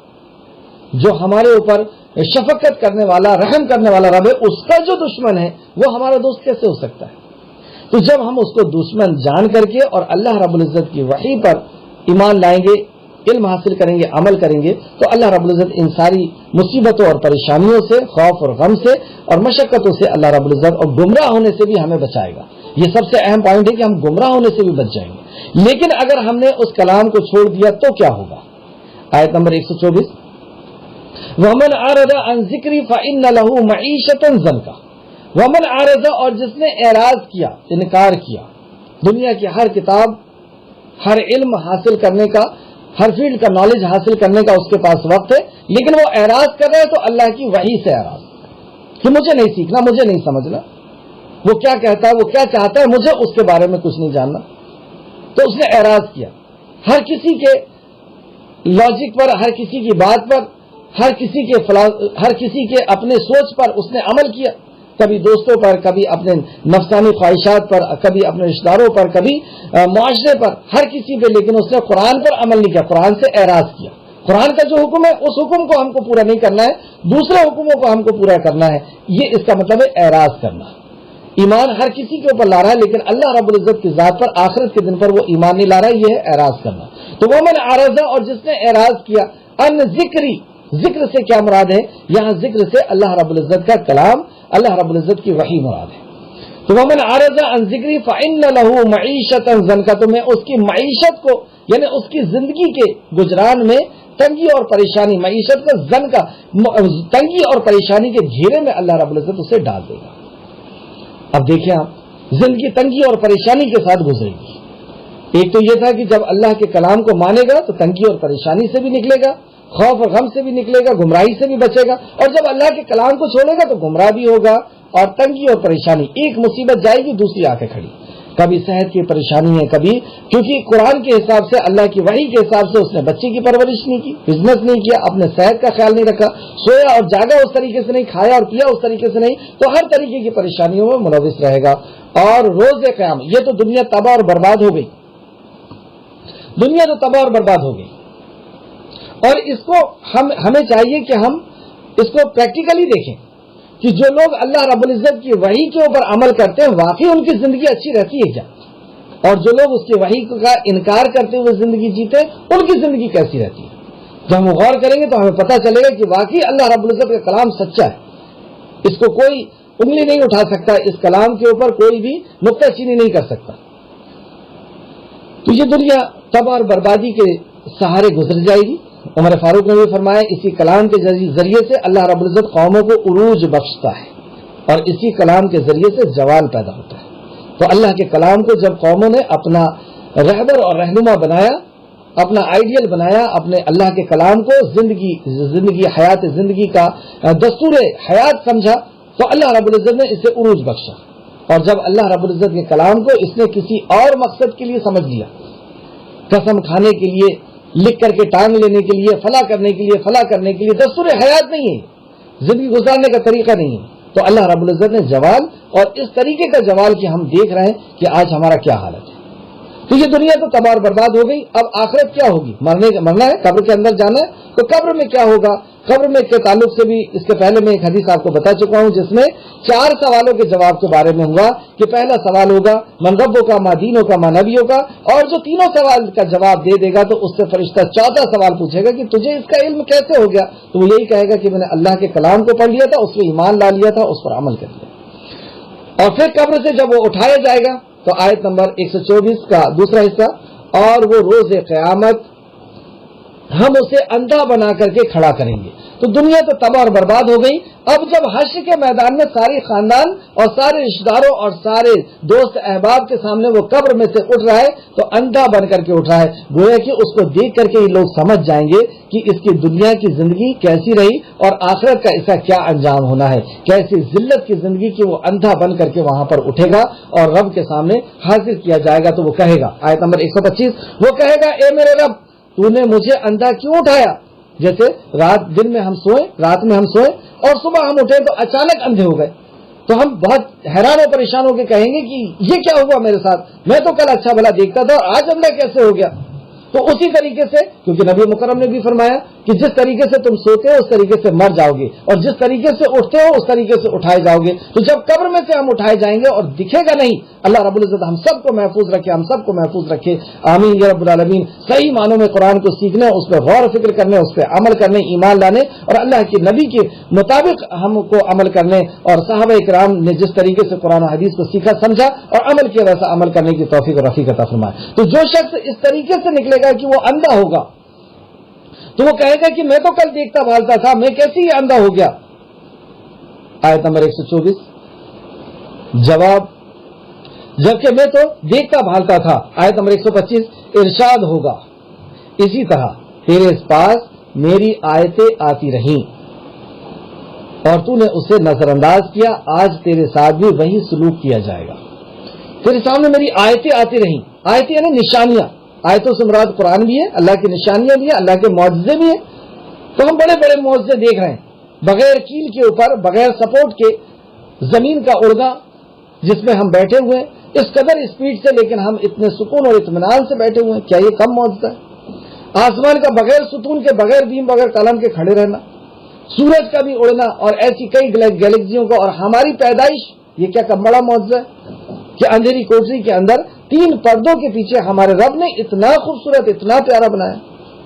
جو ہمارے اوپر شفقت کرنے والا، رحم کرنے والا رب ہے، اس کا جو دشمن ہے وہ ہمارا دوست کیسے ہو سکتا ہے؟ تو جب ہم اس کو دشمن جان کر کے اور اللہ رب العزت کی وحی پر ایمان لائیں گے، علم حاصل کریں گے، عمل کریں گے، تو اللہ رب العزت ان ساری مصیبتوں اور پریشانیوں سے، خوف اور غم سے اور مشقتوں سے اللہ رب العزت اور گمراہ ہونے سے بھی ہمیں بچائے گا. یہ سب سے اہم پوائنٹ ہے کہ ہم گمراہ ہونے سے بھی بچ جائیں گے. لیکن اگر ہم نے اس کلام کو چھوڑ دیا تو کیا ہوگا؟ آیت نمبر 124، وَمَنْ عَرَضَ عَنْ ذِكْرِي فَإِنَّ لَهُ مَعِيشَةً ضَنْكًا. وَمَنْ عَرَضَ، اور جس نے اعراض کیا، انکار کیا، دنیا کی ہر کتاب، ہر علم حاصل کرنے کا، ہر فیلڈ کا نالج حاصل کرنے کا اس کے پاس وقت ہے، لیکن وہ اعراض کر رہا ہے تو اللہ کی وحی سے اعراض کہ مجھے نہیں سیکھنا، مجھے نہیں سمجھنا، وہ کیا کہتا ہے، وہ کیا چاہتا ہے، مجھے اس کے بارے میں کچھ نہیں جاننا. تو اس نے اعراض کیا ہر کسی کے لاجک پر، ہر کسی کی بات پر، ہر کسی کے اپنے سوچ پر اس نے عمل کیا. کبھی دوستوں پر، کبھی اپنے نفسانی خواہشات پر، کبھی اپنے رشتہ داروں پر، کبھی معاشرے پر، ہر کسی پہ، لیکن اس نے قرآن پر عمل نہیں کیا، قرآن سے اعراض کیا. قرآن کا جو حکم ہے اس حکم کو ہم کو پورا نہیں کرنا ہے، دوسرے حکموں کو ہم کو پورا کرنا ہے. یہ اس کا مطلب ہے اعراض کرنا. ایمان ہر کسی کے اوپر لا رہا ہے، لیکن اللہ رب العزت کی ذات پر، آخرت کے دن پر وہ ایمان نہیں لا رہا ہے. یہ ہے اعراض کرنا. تو ومن اعرض، اور جس نے اعراض کیا، ان ذکری، ذکر سے کیا مراد ہے؟ یہاں ذکر سے اللہ رب العزت کا کلام، اللہ رب العزت کی وحی مراد ہے. تو ومن اعرض عن ذکری فإن له معیشۃ ضنکا، تو میں اس کی معیشت کو، یعنی اس کی زندگی کے گزران میں تنگی اور پریشانی، معیشت کا زن کا تنگی اور پریشانی کے گھیرے میں اللہ رب العزت اسے ڈال دے گا۔ اب دیکھیں آپ، زندگی تنگی اور پریشانی کے ساتھ گزرے گی۔ ایک تو یہ تھا کہ جب اللہ کے کلام کو مانے گا تو تنگی اور پریشانی سے بھی نکلے گا، خوف اور غم سے بھی نکلے گا، گمراہی سے بھی بچے گا، اور جب اللہ کے کلام کو چھوڑے گا تو گمراہ بھی ہوگا، اور تنگی اور پریشانی، ایک مصیبت جائے گی دوسری آ کے کھڑی۔ کبھی صحت کی پریشانی ہے، کبھی کیونکہ قرآن کے حساب سے، اللہ کی وحی کے حساب سے اس نے بچے کی پرورش نہیں کی، بزنس نہیں کیا، اپنے صحت کا خیال نہیں رکھا، سویا اور جاگا اس طریقے سے نہیں، کھایا اور پیا اس طریقے سے نہیں، تو ہر طریقے کی پریشانیوں میں ملوث رہے گا۔ اور روز قیامت، یہ تو دنیا تباہ اور برباد ہو گئی، دنیا تو تباہ اور برباد ہو گئی، اور اس کو ہمیں چاہیے کہ ہم اس کو پریکٹیکلی دیکھیں کہ جو لوگ اللہ رب العزت کی وحی کے اوپر عمل کرتے ہیں واقعی ان کی زندگی اچھی رہتی ہے کیا، اور جو لوگ اس کی وحی کا انکار کرتے ہوئے زندگی جیتے ان کی زندگی کیسی رہتی ہے۔ جب ہم غور کریں گے تو ہمیں پتہ چلے گا کہ واقعی اللہ رب العزت کا کلام سچا ہے، اس کو کوئی انگلی نہیں اٹھا سکتا، اس کلام کے اوپر کوئی بھی نکتہ چینی نہیں کر سکتا۔ تو یہ دنیا تباہ اور بربادی کے سہارے گزر جائے گی۔ عمر فاروق نے بھی فرمایا اسی کلام کے ذریعے سے اللہ رب العزت قوموں کو عروج بخشتا ہے، اور اسی کلام کے ذریعے سے زوال پیدا ہوتا ہے۔ تو اللہ کے کلام کو جب قوموں نے اپنا رہبر اور رہنما بنایا، اپنا آئیڈیل بنایا، اپنے اللہ کے کلام کو زندگی حیات زندگی کا دستور حیات سمجھا، تو اللہ رب العزت نے اسے عروج بخشا۔ اور جب اللہ رب العزت کے کلام کو اس نے کسی اور مقصد کے لیے سمجھ لیا، قسم کھانے کے لیے، لکھ کر کے ٹانگ لینے کے لیے، فلاں کرنے کے لیے، فلاں کرنے کے لیے، دستور حیات نہیں ہے، زندگی گزارنے کا طریقہ نہیں ہے، تو اللہ رب العزت نے زوال، اور اس طریقے کا زوال کہ ہم دیکھ رہے ہیں کہ آج ہمارا کیا حالت ہے۔ تو یہ دنیا تو تباہ اور برباد ہو گئی، اب آخرت کیا ہوگی؟ مرنا ہے، قبر کے اندر جانا ہے، تو قبر میں کیا ہوگا؟ قبر میں کے تعلق سے بھی اس کے پہلے میں ایک حدیث آپ کو بتا چکا ہوں، جس میں 4 سوالوں کے جواب کے بارے میں ہوا کہ پہلا سوال ہوگا من ربو کا، ما دینوں کا، ما نبیوں کا، اور جو تینوں سوال کا جواب دے دے گا تو اس سے فرشتہ 4واں سوال پوچھے گا کہ تجھے اس کا علم کیسے ہو گیا؟ تو وہ یہی کہے گا کہ میں نے اللہ کے کلام کو پڑھ لیا تھا، اس پر ایمان لا لیا تھا، اس پر عمل کر لیا۔ اور پھر قبر سے جب وہ اٹھایا جائے گا تو آیت نمبر 124 کا دوسرا حصہ، اور وہ روز قیامت ہم اسے اندھا بنا کر کے کھڑا کریں گے۔ تو دنیا تو تباہ اور برباد ہو گئی۔ اب جب حشر کے میدان میں سارے خاندان اور سارے رشتہ داروں اور سارے دوست احباب کے سامنے وہ قبر میں سے اٹھ رہا ہے تو اندھا بن کر کے اٹھ رہا ہے، گویا کہ اس کو دیکھ کر کے یہ لوگ سمجھ جائیں گے کہ اس کی دنیا کی زندگی کیسی رہی اور آخرت کا اس کا کیا انجام ہونا ہے، کیسی ذلت کی زندگی کی وہ اندھا بن کر کے وہاں پر اٹھے گا اور رب کے سامنے حاضر کیا جائے گا۔ تو وہ کہے گا، آیت نمبر 125، وہ کہے گا اے میرے رب تو نے مجھے اندھا کیوں اٹھایا؟ جیسے دن میں ہم سوئے، رات میں ہم سوئے اور صبح ہم اٹھے تو اچانک اندھے ہو گئے، تو ہم بہت حیران و پریشان ہو کے کہیں گے کہ یہ کیا ہوا میرے ساتھ، میں تو کل اچھا بھلا دیکھتا تھا اور آج اندھا کیسے ہو گیا؟ تو اسی طریقے سے، کیونکہ نبی مکرم نے بھی فرمایا کہ جس طریقے سے تم سوتے ہو اس طریقے سے مر جاؤ گے، اور جس طریقے سے اٹھتے ہو اس طریقے سے اٹھائے جاؤ گے۔ تو جب قبر میں سے ہم اٹھائے جائیں گے اور دکھے گا نہیں، اللہ رب العزت ہم سب کو محفوظ رکھے، ہم سب کو محفوظ رکھے، آمین یا رب العالمین۔ صحیح معنوں میں قرآن کو سیکھنے، اس پہ غور و فکر کرنے، اس پہ عمل کرنے، ایمان لانے اور اللہ کے نبی کے مطابق ہم کو عمل کرنے، اور صحابہ کرام نے جس طریقے سے قرآن و حدیث کو سیکھا سمجھا اور عمل کیا ویسا عمل کرنے کی توفیق اور رفیق عطا فرمائے۔ تو جو شخص اس طریقے سے نکلے گا کہ وہ اندھا ہوگا تو وہ کہے گا کہ میں تو کل دیکھتا بھالتا تھا، میں کیسے ہی اندھا ہو گیا؟ آیت نمبر 124 جواب، جبکہ میں تو دیکھتا بھالتا تھا۔ آیت نمبر 125 ارشاد ہوگا اسی طرح تیرے پاس میری آیتیں آتی رہیں اور تو نے اسے نظر انداز کیا، آج تیرے ساتھ بھی وہی سلوک کیا جائے گا۔ تیرے سامنے میری آیتیں آتی رہیں، آیتیں یعنی نشانیاں، آیتوں سے مراد قرآن بھی ہے، اللہ کی نشانیاں بھی ہیں، اللہ کے معجزے بھی ہیں۔ تو ہم بڑے بڑے معجزے دیکھ رہے ہیں، بغیر کیل کے اوپر، بغیر سپورٹ کے زمین کا اڑنا جس میں ہم بیٹھے ہوئے ہیں اس قدر اسپیڈ سے، لیکن ہم اتنے سکون اور اطمینان سے بیٹھے ہوئے ہیں، کیا یہ کم معجزہ ہے؟ آسمان کا بغیر ستون کے، بغیر بیم، بغیر قلم کے کھڑے رہنا، سورج کا بھی اڑنا اور ایسی کئی گلیکسیوں کا، اور ہماری پیدائش، یہ کیا کم بڑا معجزہ ہے کہ اندھیری کوٹری کے اندر 3 پردوں کے پیچھے ہمارے رب نے اتنا خوبصورت، اتنا پیارا بنایا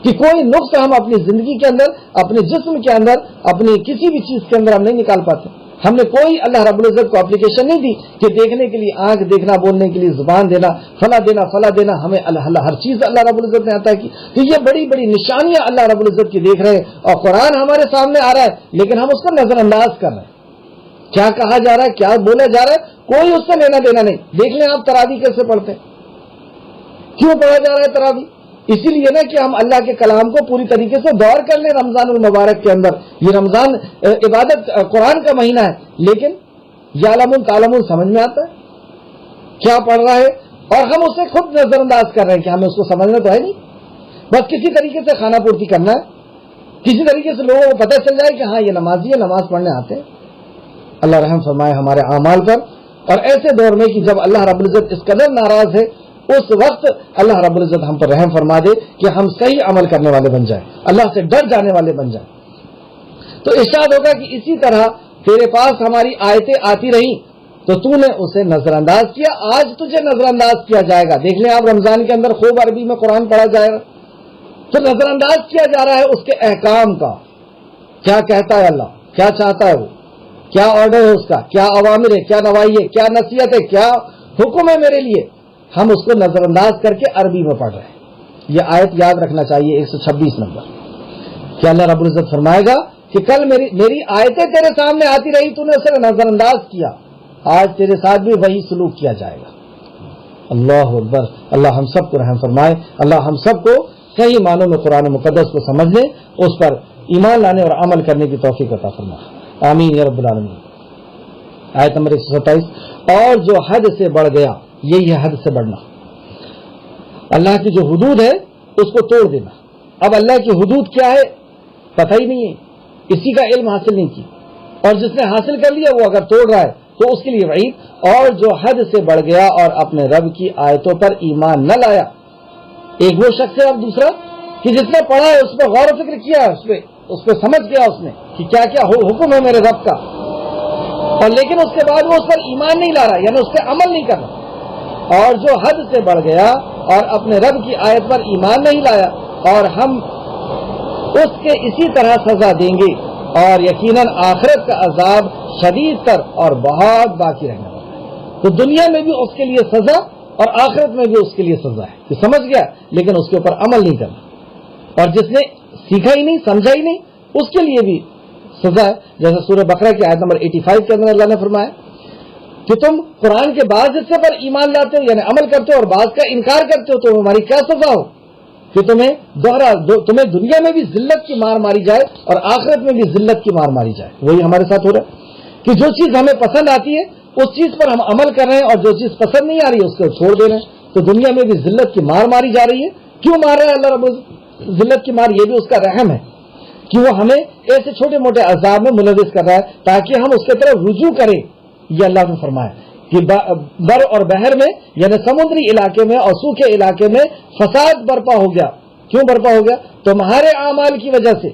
کہ کوئی نقص ہم اپنی زندگی کے اندر، اپنے جسم کے اندر، اپنی کسی بھی چیز کے اندر ہم نہیں نکال پاتے۔ ہم نے کوئی اللہ رب العزت کو اپلیکیشن نہیں دی کہ دیکھنے کے لیے آنکھ دیکھنا، بولنے کے لیے زبان دینا، فلا دینا، ہمیں اللہ ہر چیز اللہ رب العزت نے عطا کی. تو یہ بڑی بڑی نشانیاں اللہ رب العزت کی دیکھ رہے ہیں، اور قرآن ہمارے سامنے آ رہا ہے لیکن ہم اس کو نظر انداز کر رہے ہیں. کیا کہا جا رہا ہے، کیا بولا جا رہا ہے، کوئی اس سے لینا دینا نہیں. دیکھ لیں آپ تراویح کیسے پڑھتے ہیں، کیوں پڑھا جا رہا ہے تراویح؟ اسی لیے نا کہ ہم اللہ کے کلام کو پوری طریقے سے غور کر لیں. رمضان المبارک کے اندر یہ رمضان عبادت قرآن کا مہینہ ہے، لیکن یعلمون تعلمون سمجھ میں آتا ہے کیا پڑھ رہا ہے، اور ہم اسے خود نظر انداز کر رہے ہیں کہ ہمیں اس کو سمجھنا تو ہے نہیں. بس کسی طریقے سے کھانا پورتی کرنا ہے، کسی طریقے سے لوگوں کو پتہ چل جائے کہ ہاں یہ نمازی ہے، نماز پڑھنے آتے ہیں. اللہ رحم فرمائے ہمارے اعمال پر. اور ایسے دور میں کہ جب اللہ رب العزت اس قدر ناراض ہے، اس وقت اللہ رب العزت ہم پر رحم فرما دے کہ ہم صحیح عمل کرنے والے بن جائیں، اللہ سے ڈر جانے والے بن جائیں. تو ارشاد ہوگا کہ اسی طرح تیرے پاس ہماری آیتیں آتی رہیں تو تو نے اسے نظر انداز کیا، آج تجھے نظر انداز کیا جائے گا. دیکھ لیں آپ رمضان کے اندر خوب عربی میں قرآن پڑھا جائے گا تو نظر انداز کیا جا رہا ہے اس کے احکام کا. کیا کہتا ہے اللہ، کیا چاہتا ہے وہ، کیا آرڈر ہے اس کا، کیا اوامر ہے، کیا نواہی ہے، کیا نصیحت ہے، کیا حکم ہے میرے لیے. ہم اس کو نظر انداز کر کے عربی میں پڑھ رہے ہیں. یہ آیت یاد رکھنا چاہیے 126 نمبر کہ اللہ رب العزت فرمائے گا کہ کل میری آیتیں تیرے سامنے آتی رہی، تو نے اسے نظر انداز کیا، آج تیرے ساتھ بھی وہی سلوک کیا جائے گا. اللہ اکبر. اللہ ہم سب کو رحم فرمائے. اللہ ہم سب کو صحیح معنوں میں قرآن مقدس کو سمجھنے، اس پر ایمان لانے اور عمل کرنے کی توفیق عطا فرمائے. آمین یا رب العالمین. آیت نمبر 127. اور جو حد سے بڑھ گیا، یہی ہے حد سے بڑھنا، اللہ کی جو حدود ہے اس کو توڑ دینا. اب اللہ کی حدود کیا ہے پتہ ہی نہیں ہے، اسی کا علم حاصل نہیں کی، اور جس نے حاصل کر لیا وہ اگر توڑ رہا ہے تو اس کے لیے وعید. اور جو حد سے بڑھ گیا اور اپنے رب کی آیتوں پر ایمان نہ لایا. ایک وہ شخص ہے، اب دوسرا کہ جس نے پڑھا ہے، اس پہ غور و فکر کیا، اس پہ سمجھ گیا اس نے کہ کیا کیا حکم ہے میرے رب کا، اور لیکن اس کے بعد وہ اس پر ایمان نہیں لا رہا، یعنی اس پہ عمل نہیں کر رہا. اور جو حد سے بڑھ گیا اور اپنے رب کی آیت پر ایمان نہیں لایا، اور ہم اس کے اسی طرح سزا دیں گے، اور یقیناً آخرت کا عذاب شدید تر اور بہت باقی رہنے والا ہے. تو دنیا میں بھی اس کے لیے سزا اور آخرت میں بھی اس کے لیے سزا ہے کہ سمجھ گیا لیکن اس کے اوپر عمل نہیں کرنا، اور جس نے سیکھا ہی نہیں، سمجھا ہی نہیں، اس کے لیے بھی سزا ہے. جیسے سورہ بقرہ کی آیت نمبر 85 کے اندر اللہ نے فرمایا کہ تم قرآن کے بعض حصے پر ایمان لاتے ہو، یعنی عمل کرتے ہو، اور بعض کا انکار کرتے ہو، تو ہماری کیا سزا ہو کہ تمہیں دنیا میں بھی ذلت کی مار ماری جائے اور آخرت میں بھی ذلت کی مار ماری جائے. وہی ہمارے ساتھ ہو رہا ہے کہ جو چیز ہمیں پسند آتی ہے اس چیز پر ہم عمل کر رہے ہیں، اور جو چیز پسند نہیں آ رہی ہے اس کو چھوڑ دے رہے ہیں. تو دنیا میں بھی ذلت کی مار ماری جا رہی ہے. کیوں مار رہا ہے اللہ رب ذلت کی مار؟ یہ بھی اس کا رحم ہے کہ وہ ہمیں ایسے چھوٹے موٹے عذاب میں ملوث کر رہا ہے تاکہ ہم اس کی طرف رجوع کریں. یہ اللہ نے فرمایا کہ بر اور بحر میں، یعنی سمندری علاقے میں اور سوکھے علاقے میں فساد برپا ہو گیا. کیوں برپا ہو گیا؟ تمہارے اعمال کی وجہ سے،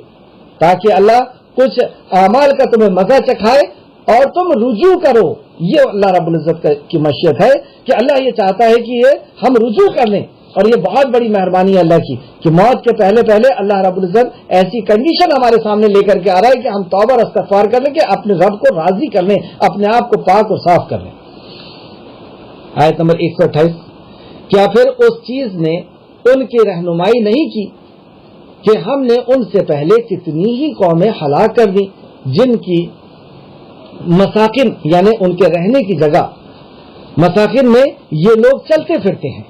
تاکہ اللہ کچھ اعمال کا تمہیں مزہ چکھائے اور تم رجوع کرو. یہ اللہ رب العزت کی مشیت ہے کہ اللہ یہ چاہتا ہے کہ یہ ہم رجوع کر لیں. اور یہ بہت بڑی مہربانی ہے اللہ کی کہ موت کے پہلے پہلے اللہ رب العزت ایسی کنڈیشن ہمارے سامنے لے کر کے آ رہا ہے کہ ہم توبہ اور استغفار کر لیں، کہ اپنے رب کو راضی کر لیں، اپنے آپ کو پاک اور صاف کر لیں. آیت نمبر 128. کیا پھر اس چیز نے ان کی رہنمائی نہیں کی کہ ہم نے ان سے پہلے کتنی ہی قومیں ہلاک کر دی جن کی مساکن، یعنی ان کے رہنے کی جگہ، مساکن میں یہ لوگ چلتے پھرتے ہیں.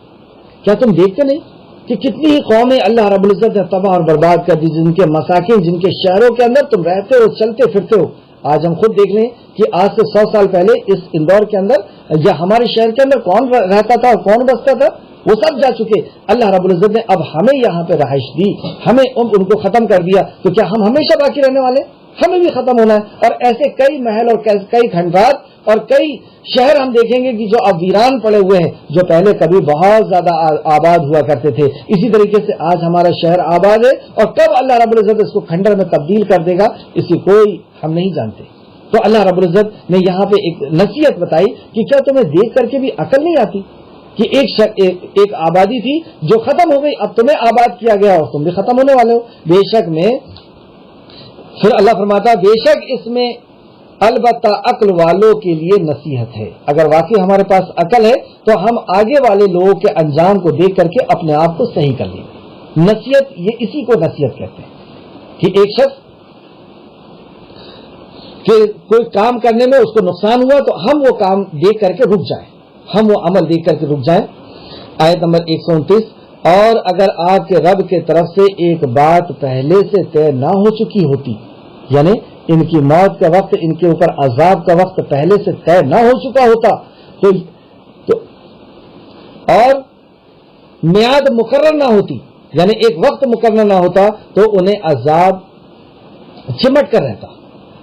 کیا تم دیکھتے نہیں کہ کتنی ہی قومیں اللہ رب العزت نے تباہ اور برباد کر دی، جن کے مساکن، جن کے شہروں کے اندر تم رہتے ہو، چلتے پھرتے ہو. آج ہم خود دیکھ لیں کہ آج سے 100 سال پہلے اس اندور کے اندر یا ہمارے شہر کے اندر کون رہتا تھا اور کون بستا تھا، وہ سب جا چکے. اللہ رب العزت نے اب ہمیں یہاں پہ رہائش دی، ہمیں ان کو ختم کر دیا. تو کیا ہم ہمیشہ باقی رہنے والے؟ ہمیں بھی ختم ہونا ہے. اور ایسے کئی محل اور کئی کھنڈرات اور کئی شہر ہم دیکھیں گے کہ جو اب ویران پڑے ہوئے ہیں، جو پہلے کبھی بہت زیادہ آباد ہوا کرتے تھے. اسی طریقے سے آج ہمارا شہر آباد ہے، اور کب اللہ رب العزت اس کو کھنڈر میں تبدیل کر دے گا اس کی کوئی ہم نہیں جانتے. تو اللہ رب العزت نے یہاں پہ ایک نصیحت بتائی کہ کیا تمہیں دیکھ کر کے بھی عقل نہیں آتی کہ ایک آبادی تھی جو ختم ہو گئی، اب تمہیں آباد کیا گیا اور تم بھی ختم ہونے والے ہو. بے شک میں، پھر اللہ فرماتا بے شک اس میں البتہ عقل والوں کے لیے نصیحت ہے. اگر واقعی ہمارے پاس عقل ہے تو ہم آگے والے لوگوں کے انجام کو دیکھ کر کے اپنے آپ کو صحیح کر لیں. نصیحت یہ اسی کو نصیحت کہتے ہیں کہ ایک شخص کہ کوئی کام کرنے میں اس کو نقصان ہوا تو ہم وہ کام دیکھ کر کے رک جائیں, ہم وہ عمل دیکھ کر کے رک جائیں. آیت نمبر 129, اور اگر آپ کے رب کے طرف سے ایک بات پہلے سے طے نہ ہو چکی ہوتی, یعنی ان کی موت کا وقت, ان کے اوپر عذاب کا وقت پہلے سے طے نہ ہو چکا ہوتا تو اور میعاد مقرر نہ ہوتی, یعنی ایک وقت مقرر نہ ہوتا تو انہیں عذاب چمٹ کر رہتا.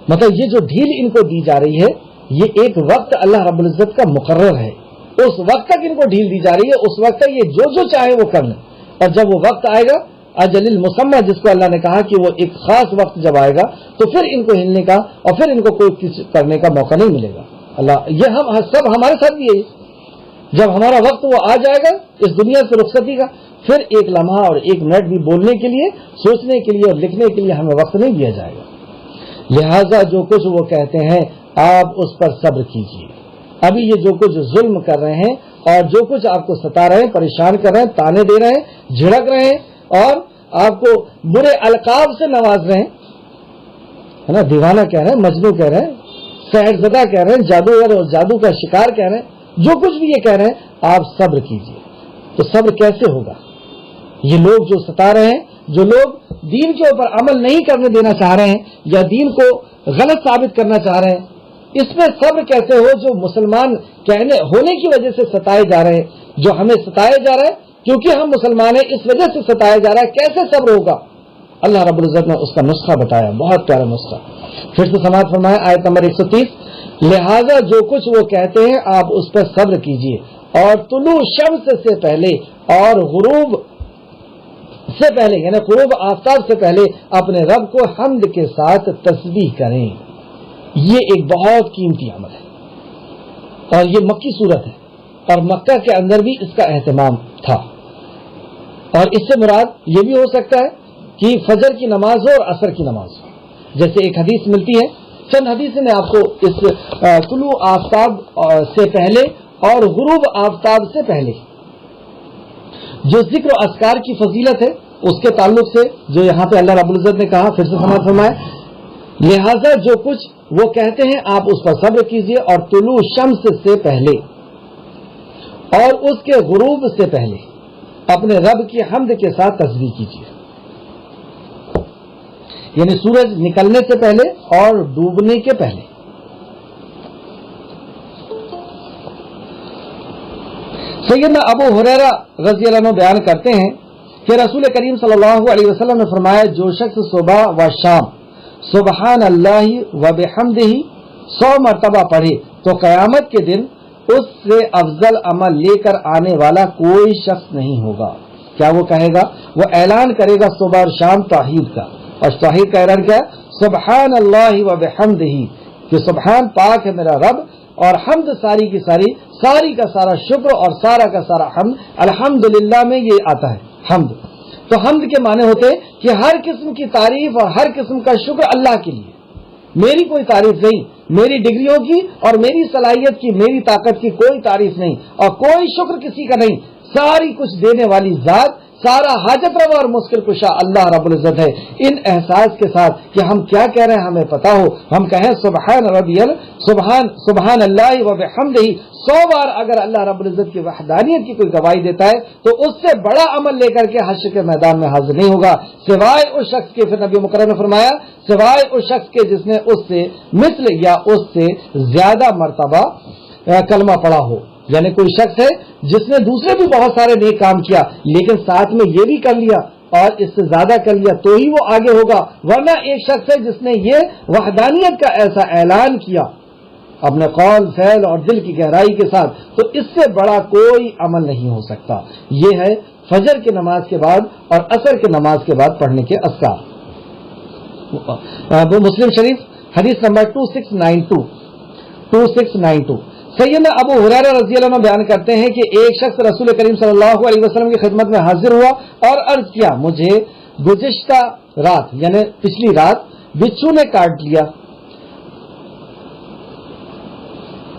مطلب یہ جو ڈھیل ان کو دی جا رہی ہے یہ ایک وقت اللہ رب العزت کا مقرر ہے, اس وقت تک ان کو ڈھیل دی جا رہی ہے, اس وقت تک یہ جو چاہے وہ کر لیں. اور جب وہ وقت آئے گا اجل المسمى, جس کو اللہ نے کہا کہ وہ ایک خاص وقت جب آئے گا تو پھر ان کو ہلنے کا اور پھر ان کو کوئی کچھ کرنے کا موقع نہیں ملے گا. اللہ یہ ہم سب ہمارے ساتھ بھی ہے, جب ہمارا وقت وہ آ جائے گا اس دنیا سے رخصتی کا, پھر ایک لمحہ اور ایک منٹ بھی بولنے کے لیے, سوچنے کے لیے اور لکھنے کے لیے ہمیں وقت نہیں دیا جائے گا. لہذا جو کچھ وہ کہتے ہیں آپ اس پر صبر کیجیے. ابھی یہ جو کچھ ظلم کر رہے ہیں اور جو کچھ آپ کو ستا رہے ہیں, پریشان کر رہے ہیں, تانے دے رہے ہیں, جھڑک رہے ہیں اور آپ کو برے القاب سے نواز رہے ہیں, ہے نا, دیوانہ کہہ رہے ہیں, مجنو کہہ رہے ہیں, سحر زدہ کہہ رہے ہیں, جادوگر اور جادو کا شکار کہہ رہے ہیں, جو کچھ بھی یہ کہہ رہے ہیں آپ صبر کیجیے. تو صبر کیسے ہوگا؟ یہ لوگ جو ستا رہے ہیں, جو لوگ دین کے اوپر عمل نہیں کرنے دینا چاہ رہے ہیں یا دین کو غلط ثابت کرنا چاہ رہے ہیں, اس میں صبر کیسے ہو؟ جو مسلمان کہنے ہونے کی وجہ سے ستائے جا رہے ہیں, جو ہمیں ستایا جا رہا ہے کیونکہ ہم مسلمان ہیں اس وجہ سے ستایا جا رہا ہے, کیسے صبر ہوگا؟ اللہ رب العزت نے اس کا نسخہ بتایا, بہت پیارا نسخہ. پھر سے سماعت فرمائیں آیت نمبر 130, لہذا جو کچھ وہ کہتے ہیں آپ اس پر صبر کیجیے اور طلوع شمس سے پہلے اور غروب سے پہلے, یعنی غروب آفتاب سے پہلے اپنے رب کو حمد کے ساتھ تسبیح کریں. یہ ایک بہت قیمتی عمل ہے اور یہ مکی صورت ہے اور مکہ کے اندر بھی اس کا اہتمام تھا. اور اس سے مراد یہ بھی ہو سکتا ہے کہ فجر کی نماز ہو اور عصر کی نماز ہو. جیسے ایک حدیث ملتی ہے, چند حدیثیں میں آپ کو اس طلوع آفتاب سے پہلے اور غروب آفتاب سے پہلے جو ذکر و اذکار کی فضیلت ہے اس کے تعلق سے جو یہاں پہ اللہ رب العزت نے کہا, پھر سے سماعت فرمائے, لہذا جو کچھ وہ کہتے ہیں آپ اس پر صبر کیجیے اور طلوع شمس سے پہلے اور اس کے غروب سے پہلے اپنے رب کی حمد کے ساتھ تسبیح کیجیے. یعنی سورج نکلنے سے پہلے اور ڈوبنے کے پہلے. سیدنا ابو ہریرہ رضی اللہ عنہ بیان کرتے ہیں کہ رسول کریم صلی اللہ علیہ وسلم نے فرمایا, جو شخص صبح و شام سبحان اللہ و بحمدہ 100 مرتبہ پڑھے تو قیامت کے دن اس سے افضل عمل لے کر آنے والا کوئی شخص نہیں ہوگا. کیا وہ کہے گا؟ وہ اعلان کرے گا صبح اور شام توحید کا. اور توحید کا اعلان کیا ہے؟ سبحان اللہ و بحمدہ, کہ سبحان پاک ہے میرا رب اور حمد ساری کی ساری کا سارا شکر اور سارا کا سارا حمد الحمدللہ میں یہ آتا ہے حمد. تو حمد کے معنی ہوتے ہیں کہ ہر قسم کی تعریف اور ہر قسم کا شکر اللہ کے لیے. میری کوئی تعریف نہیں, میری ڈگریوں کی اور میری صلاحیت کی, میری طاقت کی کوئی تعریف نہیں اور کوئی شکر کسی کا نہیں. ساری کچھ دینے والی ذات, سارا حاجت روا اور مشکل کشا اللہ رب العزت ہے. ان احساس کے ساتھ کہ ہم کیا کہہ رہے ہیں ہمیں پتا ہو, ہم کہیں سبحان ربی سبحان اللہ و بحمدہ 100 بار اگر اللہ رب العزت کی وحدانیت کی کوئی گواہی دیتا ہے تو اس سے بڑا عمل لے کر کے حشر کے میدان میں حاضر نہیں ہوگا سوائے اس شخص کے. پھر نبی مکرم نے فرمایا سوائے اس شخص کے جس نے اس سے مثل یا اس سے زیادہ مرتبہ کلمہ پڑھا ہو. یعنی کوئی شخص ہے جس نے دوسرے بھی بہت سارے نیک کام کیا لیکن ساتھ میں یہ بھی کر لیا اور اس سے زیادہ کر لیا تو ہی وہ آگے ہوگا. ورنہ ایک شخص ہے جس نے یہ وحدانیت کا ایسا اعلان کیا اپنے قول, فعل اور دل کی گہرائی کے ساتھ, تو اس سے بڑا کوئی عمل نہیں ہو سکتا. یہ ہے فجر کی نماز کے بعد اور عصر کی نماز کے بعد پڑھنے کے اذکار. وہ مسلم شریف حدیث نمبر 2692. سیدنا ابو ہریرہ رضی اللہ عنہ بیان کرتے ہیں کہ ایک شخص رسول کریم صلی اللہ علیہ وسلم کی خدمت میں حاضر ہوا اور عرض کیا, مجھے گزشتہ رات یعنی پچھلی رات بچھو نے کاٹ لیا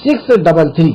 633।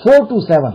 427।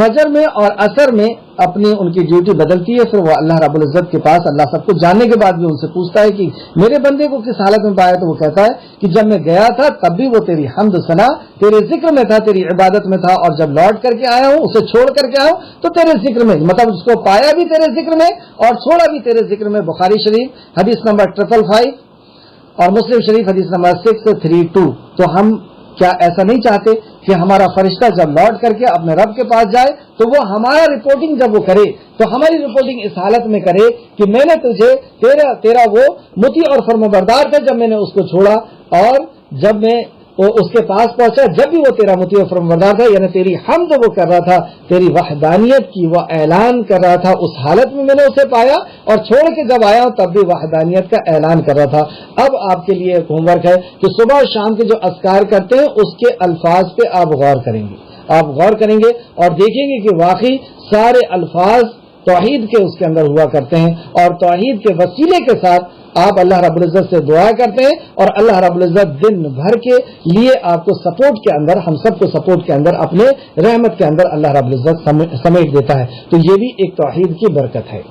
فجر میں اور عصر میں اپنی ان کی ڈیوٹی بدلتی ہے، پھر وہ اللہ رب العزت کے پاس اللہ سب کچھ جاننے کے بعد بھی ان سے پوچھتا ہے کہ میرے بندے کو کس حالت میں پایا، تو وہ کہتا ہے کہ جب میں گیا تھا تب بھی وہ تیری حمد ثنا تیرے ذکر میں تھا، تیری عبادت میں تھا، اور جب لوٹ کر کے آیا ہوں، اسے چھوڑ کر کے آیا ہوں تو تیرے ذکر میں، مطلب اس کو پایا بھی تیرے ذکر میں اور چھوڑا بھی تیرے ذکر میں۔ بخاری شریف حدیث نمبر 555 اور مسلم شریف حدیث نمبر 632۔ تو ہم کیا ایسا نہیں چاہتے کہ ہمارا فرشتہ جب لوٹ کر کے اپنے رب کے پاس جائے تو وہ ہمارا رپورٹنگ جب وہ کرے تو ہماری رپورٹنگ اس حالت میں کرے کہ میں نے تجھے تیرا وہ مطیع اور فرمانبردار تھا جب میں نے اس کو چھوڑا، اور جب میں اس کے پاس پہنچا جب بھی وہ تیرا مطیع اور فرمانبردار تھا، یعنی تیری حمد وہ کر رہا تھا، تیری وحدانیت کی وہ اعلان کر رہا تھا، اس حالت میں نے اسے پایا، اور چھوڑ کے جب آیا ہوں تب بھی وحدانیت کا اعلان کر رہا تھا۔ اب آپ کے لیے ایک ہوم ورک ہے کہ صبح اور شام کے جو اذکار کرتے ہیں اس کے الفاظ پہ آپ غور کریں گے، آپ غور کریں گے اور دیکھیں گے کہ واقعی سارے الفاظ توحید کے اس کے اندر ہوا کرتے ہیں، اور توحید کے وسیلے کے ساتھ آپ اللہ رب العزت سے دعا کرتے ہیں، اور اللہ رب العزت دن بھر کے لیے آپ کو سپورٹ کے اندر، ہم سب کو سپورٹ کے اندر اپنے رحمت کے اندر اللہ رب العزت سمیٹ دیتا ہے۔ تو یہ بھی ایک توحید کی برکت ہے۔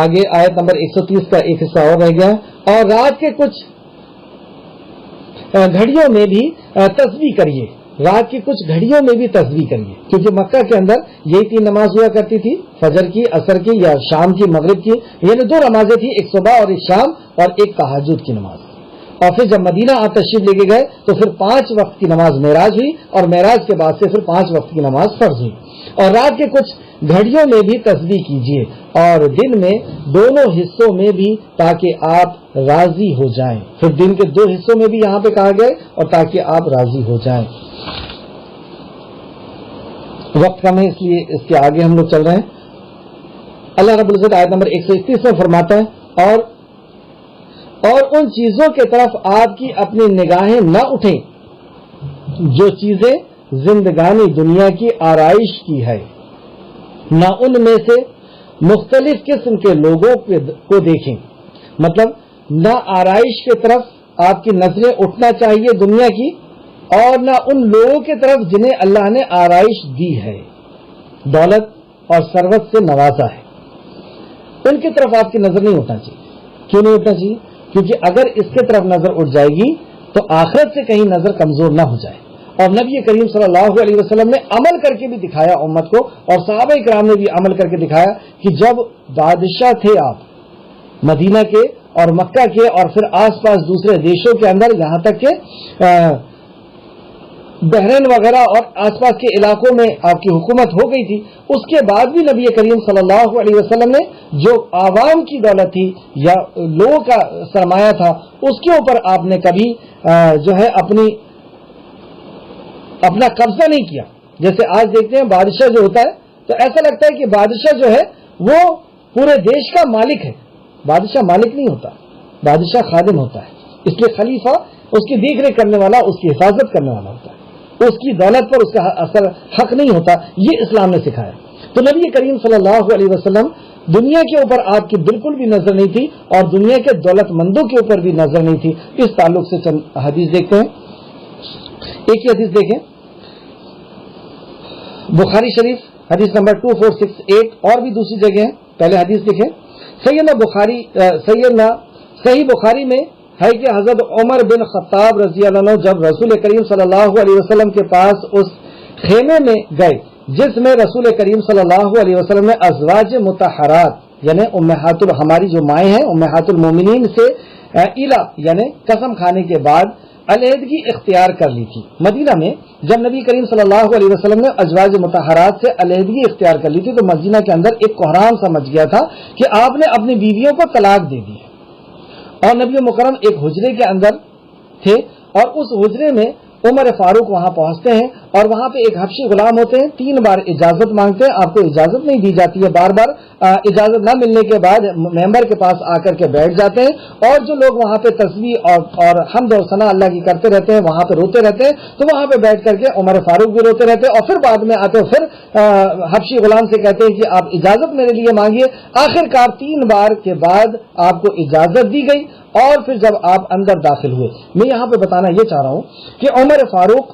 آگے آیت نمبر 130 کا ایک حصہ اور رہ گیا، اور رات کے کچھ گھڑیوں میں بھی تسبیح کریے، رات کی کچھ گھڑیوں میں بھی تسبیح کریے، کیونکہ مکہ کے اندر یہی 3 نماز ہوا کرتی تھی، فجر کی، عصر کی یا شام کی، مغرب کی، یعنی 2 نمازیں تھیں، ایک صبح اور ایک شام، اور ایک تہجد کی نماز۔ اور پھر جب مدینہ آپ تشریف لے کے گئے تو پھر 5 وقت کی نماز معراج ہوئی، اور معراج کے بعد سے پھر 5 وقت کی نماز فرض ہوئی۔ اور رات کے کچھ گھڑیوں میں بھی تسبیح کیجیے، اور دن میں دونوں حصوں میں بھی، تاکہ آپ راضی ہو جائیں۔ پھر دن کے 2 حصوں میں بھی یہاں پہ کہا گیا، اور تاکہ آپ راضی ہو جائیں۔ وقت کم ہے اس لیے اس کے آگے ہم لوگ چل رہے ہیں۔ اللہ رب العزت آیت نمبر 131 میں فرماتا ہے، اور ان چیزوں کے طرف آپ کی اپنی نگاہیں نہ اٹھیں جو چیزیں زندگانی دنیا کی آرائش کی ہے، نہ ان میں سے مختلف قسم کے لوگوں کو دیکھیں، مطلب نہ آرائش کی طرف آپ کی نظریں اٹھنا چاہیے دنیا کی، اور نہ ان لوگوں کی طرف جنہیں اللہ نے آرائش دی ہے، دولت اور ثروت سے نوازا ہے، ان کی طرف آپ کی نظر نہیں اٹھنا چاہیے۔ کیوں نہیں اٹھنا چاہیے؟ کیونکہ اگر اس کی طرف نظر اٹھ جائے گی تو آخرت سے کہیں نظر کمزور نہ ہو جائے۔ اور نبی کریم صلی اللہ علیہ وسلم نے عمل کر کے بھی دکھایا امت کو، اور صحابہ کرام نے بھی عمل کر کے دکھایا کہ جب بادشاہ تھے آپ مدینہ کے اور مکہ کے اور پھر آس پاس دوسرے دیشوں کے اندر، یہاں تک کہ بحرین وغیرہ اور آس پاس کے علاقوں میں آپ کی حکومت ہو گئی تھی، اس کے بعد بھی نبی کریم صلی اللہ علیہ وسلم نے جو عوام کی دولت تھی یا لوگوں کا سرمایہ تھا اس کے اوپر آپ نے کبھی جو ہے اپنا قبضہ نہیں کیا۔ جیسے آج دیکھتے ہیں بادشاہ جو ہوتا ہے تو ایسا لگتا ہے کہ بادشاہ جو ہے وہ پورے دیش کا مالک ہے، بادشاہ مالک نہیں ہوتا، بادشاہ خادم ہوتا ہے۔ اس لیے خلیفہ اس کی دیکھ ریکھ کرنے والا، اس کی حفاظت کرنے والا ہوتا ہے، اس کی دولت پر اس کا اثر حق نہیں ہوتا۔ یہ اسلام نے سکھایا۔ تو نبی کریم صلی اللہ علیہ وسلم دنیا کے اوپر آپ کی بالکل بھی نظر نہیں تھی، اور دنیا کے دولت مندوں کے اوپر بھی نظر نہیں تھی۔ اس تعلق سے چند حدیث دیکھتے ہیں۔ ایک ہی حدیث دیکھیں، بخاری شریف حدیث نمبر 2468، اور بھی دوسری جگہ ہے۔ پہلے حدیث دیکھیں، صحیح بخاری میں ہے کہ حضرت عمر بن خطاب رضی اللہ عنہ جب رسول کریم صلی اللہ علیہ وسلم کے پاس اس خیمے میں گئے جس میں رسول کریم صلی اللہ علیہ وسلم نے ازواج مطہرات یعنی امہات ہماری جو مائیں ہیں امہات المومنین سے الہ یعنی قسم کھانے کے بعد علیحدگی اختیار کر لی تھی۔ مدینہ میں جب نبی کریم صلی اللہ علیہ وسلم نے ازواج مطہرات سے علیحدگی اختیار کر لی تھی تو مدینہ کے اندر ایک کوہرام سمجھ گیا تھا کہ آپ نے اپنی بیویوں کو طلاق دے دی ہے، اور نبی مکرم ایک حجرے کے اندر تھے، اور اس حجرے میں عمر فاروق وہاں پہنچتے ہیں، اور وہاں پہ ایک حبشی غلام ہوتے ہیں، 3 بار اجازت مانگتے ہیں، آپ کو اجازت نہیں دی جاتی ہے، بار بار اجازت نہ ملنے کے بعد ممبر کے پاس آ کر کے بیٹھ جاتے ہیں، اور جو لوگ وہاں پہ تسبیح اور حمد و ثنا اللہ کی کرتے رہتے ہیں وہاں پہ روتے رہتے ہیں، تو وہاں پہ بیٹھ کر کے عمر فاروق بھی روتے رہتے ہیں، اور پھر بعد میں آتے پھر حبشی غلام سے کہتے ہیں کہ آپ اجازت میرے لیے مانگیے۔ آخر کار 3 بار کے بعد آپ کو اجازت دی گئی، اور پھر جب آپ اندر داخل ہوئے۔ میں یہاں پہ بتانا یہ چاہ رہا ہوں کہ عمر فاروق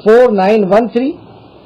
4913,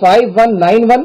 5191,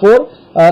4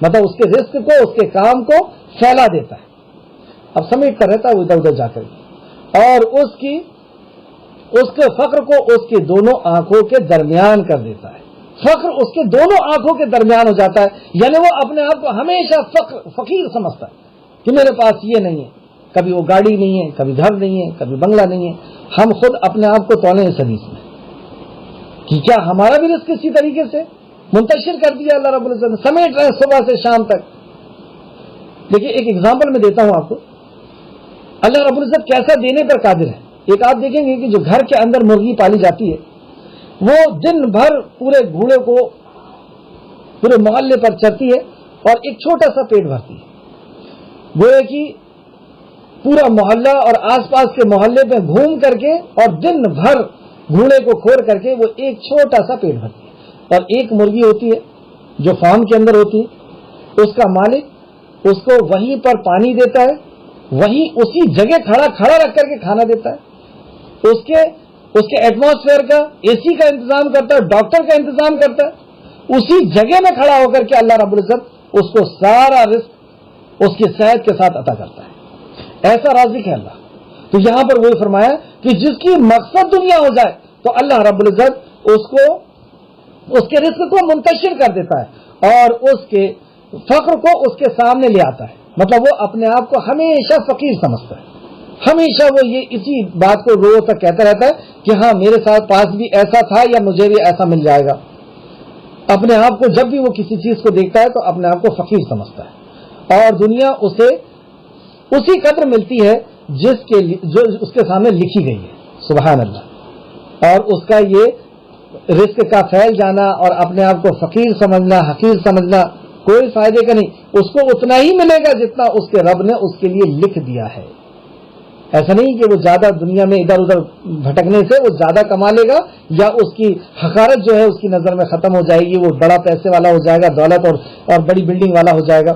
مطلب اس کے رزق کو، اس کے کام کو پھیلا دیتا ہے. اب سمیٹتا رہتا ہے وہ ادھر ادھر جا کر، اور اس کے فقر کو اس کی دونوں آنکھوں کے درمیان کر دیتا ہے. فقر اس کے دونوں آنکھوں کے درمیان ہو جاتا ہے، یعنی وہ اپنے آپ کو ہمیشہ فقیر سمجھتا ہے کہ میرے پاس یہ نہیں ہے. کبھی وہ گاڑی نہیں ہے، کبھی گھر نہیں ہے، کبھی بنگلہ نہیں ہے. ہم خود اپنے آپ کو تولیں اس حدیث میں کہ کیا ہمارا بھی رزق اسی طریقے سے منتشر کر دیا اللہ رب العزت نے، سمیٹ رہے صبح سے شام تک. دیکھیے ایک ایگزامپل میں دیتا ہوں آپ کو، اللہ رب العزت کیسا دینے پر قادر ہے. ایک آپ دیکھیں گے کہ جو گھر کے اندر مرغی پالی جاتی ہے وہ دن بھر پورے گھوڑے کو پورے محلے پر چرتی ہے اور ایک چھوٹا سا پیٹ بھرتی ہے. گویا کہ پورا محلہ اور آس پاس کے محلے میں گھوم کر کے اور دن بھر گھوڑے کو کھور کر کے وہ ایک چھوٹا سا پیٹ بھرتی ہے. اور ایک مرغی ہوتی ہے جو فارم کے اندر ہوتی ہے، اس کا مالک اس کو وہیں پر پانی دیتا ہے، وہیں اسی جگہ کھڑا رکھ کر کے کھانا دیتا ہے، اس کے ایٹماسفیئر کا، اے سی کا انتظام کرتا ہے، ڈاکٹر کا انتظام کرتا ہے. اسی جگہ میں کھڑا ہو کر کے اللہ رب العزت اس کو سارا رزق اس کی صحت کے ساتھ عطا کرتا ہے. ایسا رازق ہے اللہ. تو یہاں پر وہی فرمایا کہ جس کی مقصد دنیا ہو جائے تو اللہ رب العزت اس کے رزق کو منتشر کر دیتا ہے اور اس کے فقر کو اس کے سامنے لے آتا ہے. مطلب وہ اپنے آپ کو ہمیشہ فقیر سمجھتا ہے، ہمیشہ وہ یہ اسی بات کو روز تک کہتا رہتا ہے کہ ہاں میرے ساتھ پاس بھی ایسا تھا یا مجھے بھی ایسا مل جائے گا. اپنے آپ کو جب بھی وہ کسی چیز کو دیکھتا ہے تو اپنے آپ کو فقیر سمجھتا ہے، اور دنیا اسے اسی قدر ملتی ہے جو اس کے سامنے لکھی گئی ہے. سبحان اللہ. اور اس کا یہ رزق کا پھیل جانا اور اپنے آپ کو فقیر سمجھنا، حقیر سمجھنا کوئی فائدے کا نہیں. اس کو اتنا ہی ملے گا جتنا اس کے رب نے اس کے لیے لکھ دیا ہے. ایسا نہیں کہ وہ زیادہ دنیا میں ادھر ادھر بھٹکنے سے وہ زیادہ کما لے گا یا اس کی حقارت جو ہے اس کی نظر میں ختم ہو جائے گی، وہ بڑا پیسے والا ہو جائے گا، دولت اور بڑی بلڈنگ والا ہو جائے گا.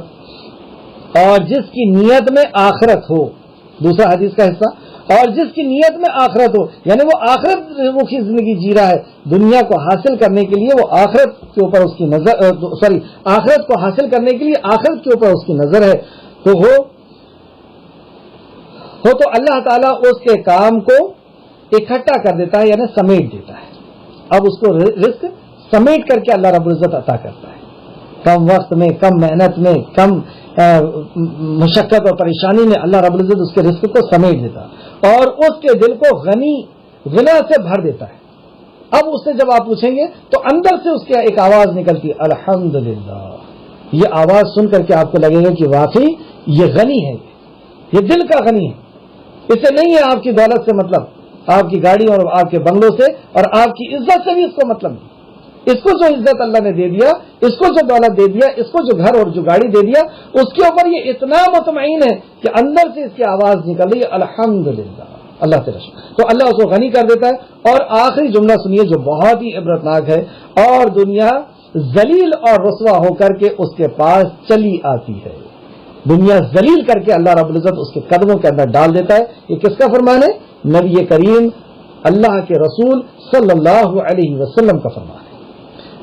اور جس کی نیت میں آخرت ہو، دوسرا حدیث کا حصہ، اور جس کی نیت میں آخرت ہو، یعنی وہ آخرت کی زندگی جی رہا ہے، دنیا کو حاصل کرنے کے لیے وہ آخرت کے اوپر اس کی نظر آخرت کو حاصل کرنے کے لیے آخرت کے اوپر اس کی نظر ہے، تو تو اللہ تعالیٰ اس کے کام کو اکٹھا کر دیتا ہے، یعنی سمیٹ دیتا ہے. اب اس کو رزق سمیٹ کر کے اللہ رب العزت عطا کرتا ہے. کم وقت میں، کم محنت میں، کم مشقت اور پریشانی میں اللہ رب العزت اس کے رزق کو سمیٹ دیتا ہے اور اس کے دل کو غنا سے بھر دیتا ہے. اب اس سے جب آپ پوچھیں گے تو اندر سے اس کی ایک آواز نکلتی ہے، الحمدللہ. یہ آواز سن کر کے آپ کو لگے گا کہ واقعی یہ غنی ہے، یہ دل کا غنی ہے. اسے نہیں ہے آپ کی دولت سے مطلب، آپ کی گاڑی اور آپ کے بنگلوں سے اور آپ کی عزت سے بھی اس کو مطلب نہیں. اس کو جو عزت اللہ نے دے دیا، اس کو جو دولت دے دیا، اس کو جو گھر اور جو گاڑی دے دیا، اس کے اوپر یہ اتنا مطمئن ہے کہ اندر سے اس کی آواز نکل رہی ہے، الحمدللہ، اللہ سے رشک. تو اللہ اس کو غنی کر دیتا ہے. اور آخری جملہ سنیے جو بہت ہی عبرتناک ہے، اور دنیا ذلیل اور رسوا ہو کر کے اس کے پاس چلی آتی ہے. دنیا ذلیل کر کے اللہ رب العزت اس کے قدموں کے اندر ڈال دیتا ہے. یہ کس کا فرمان ہے؟ نبی کریم اللہ کے رسول صلی اللہ علیہ وسلم کا فرمان ہے.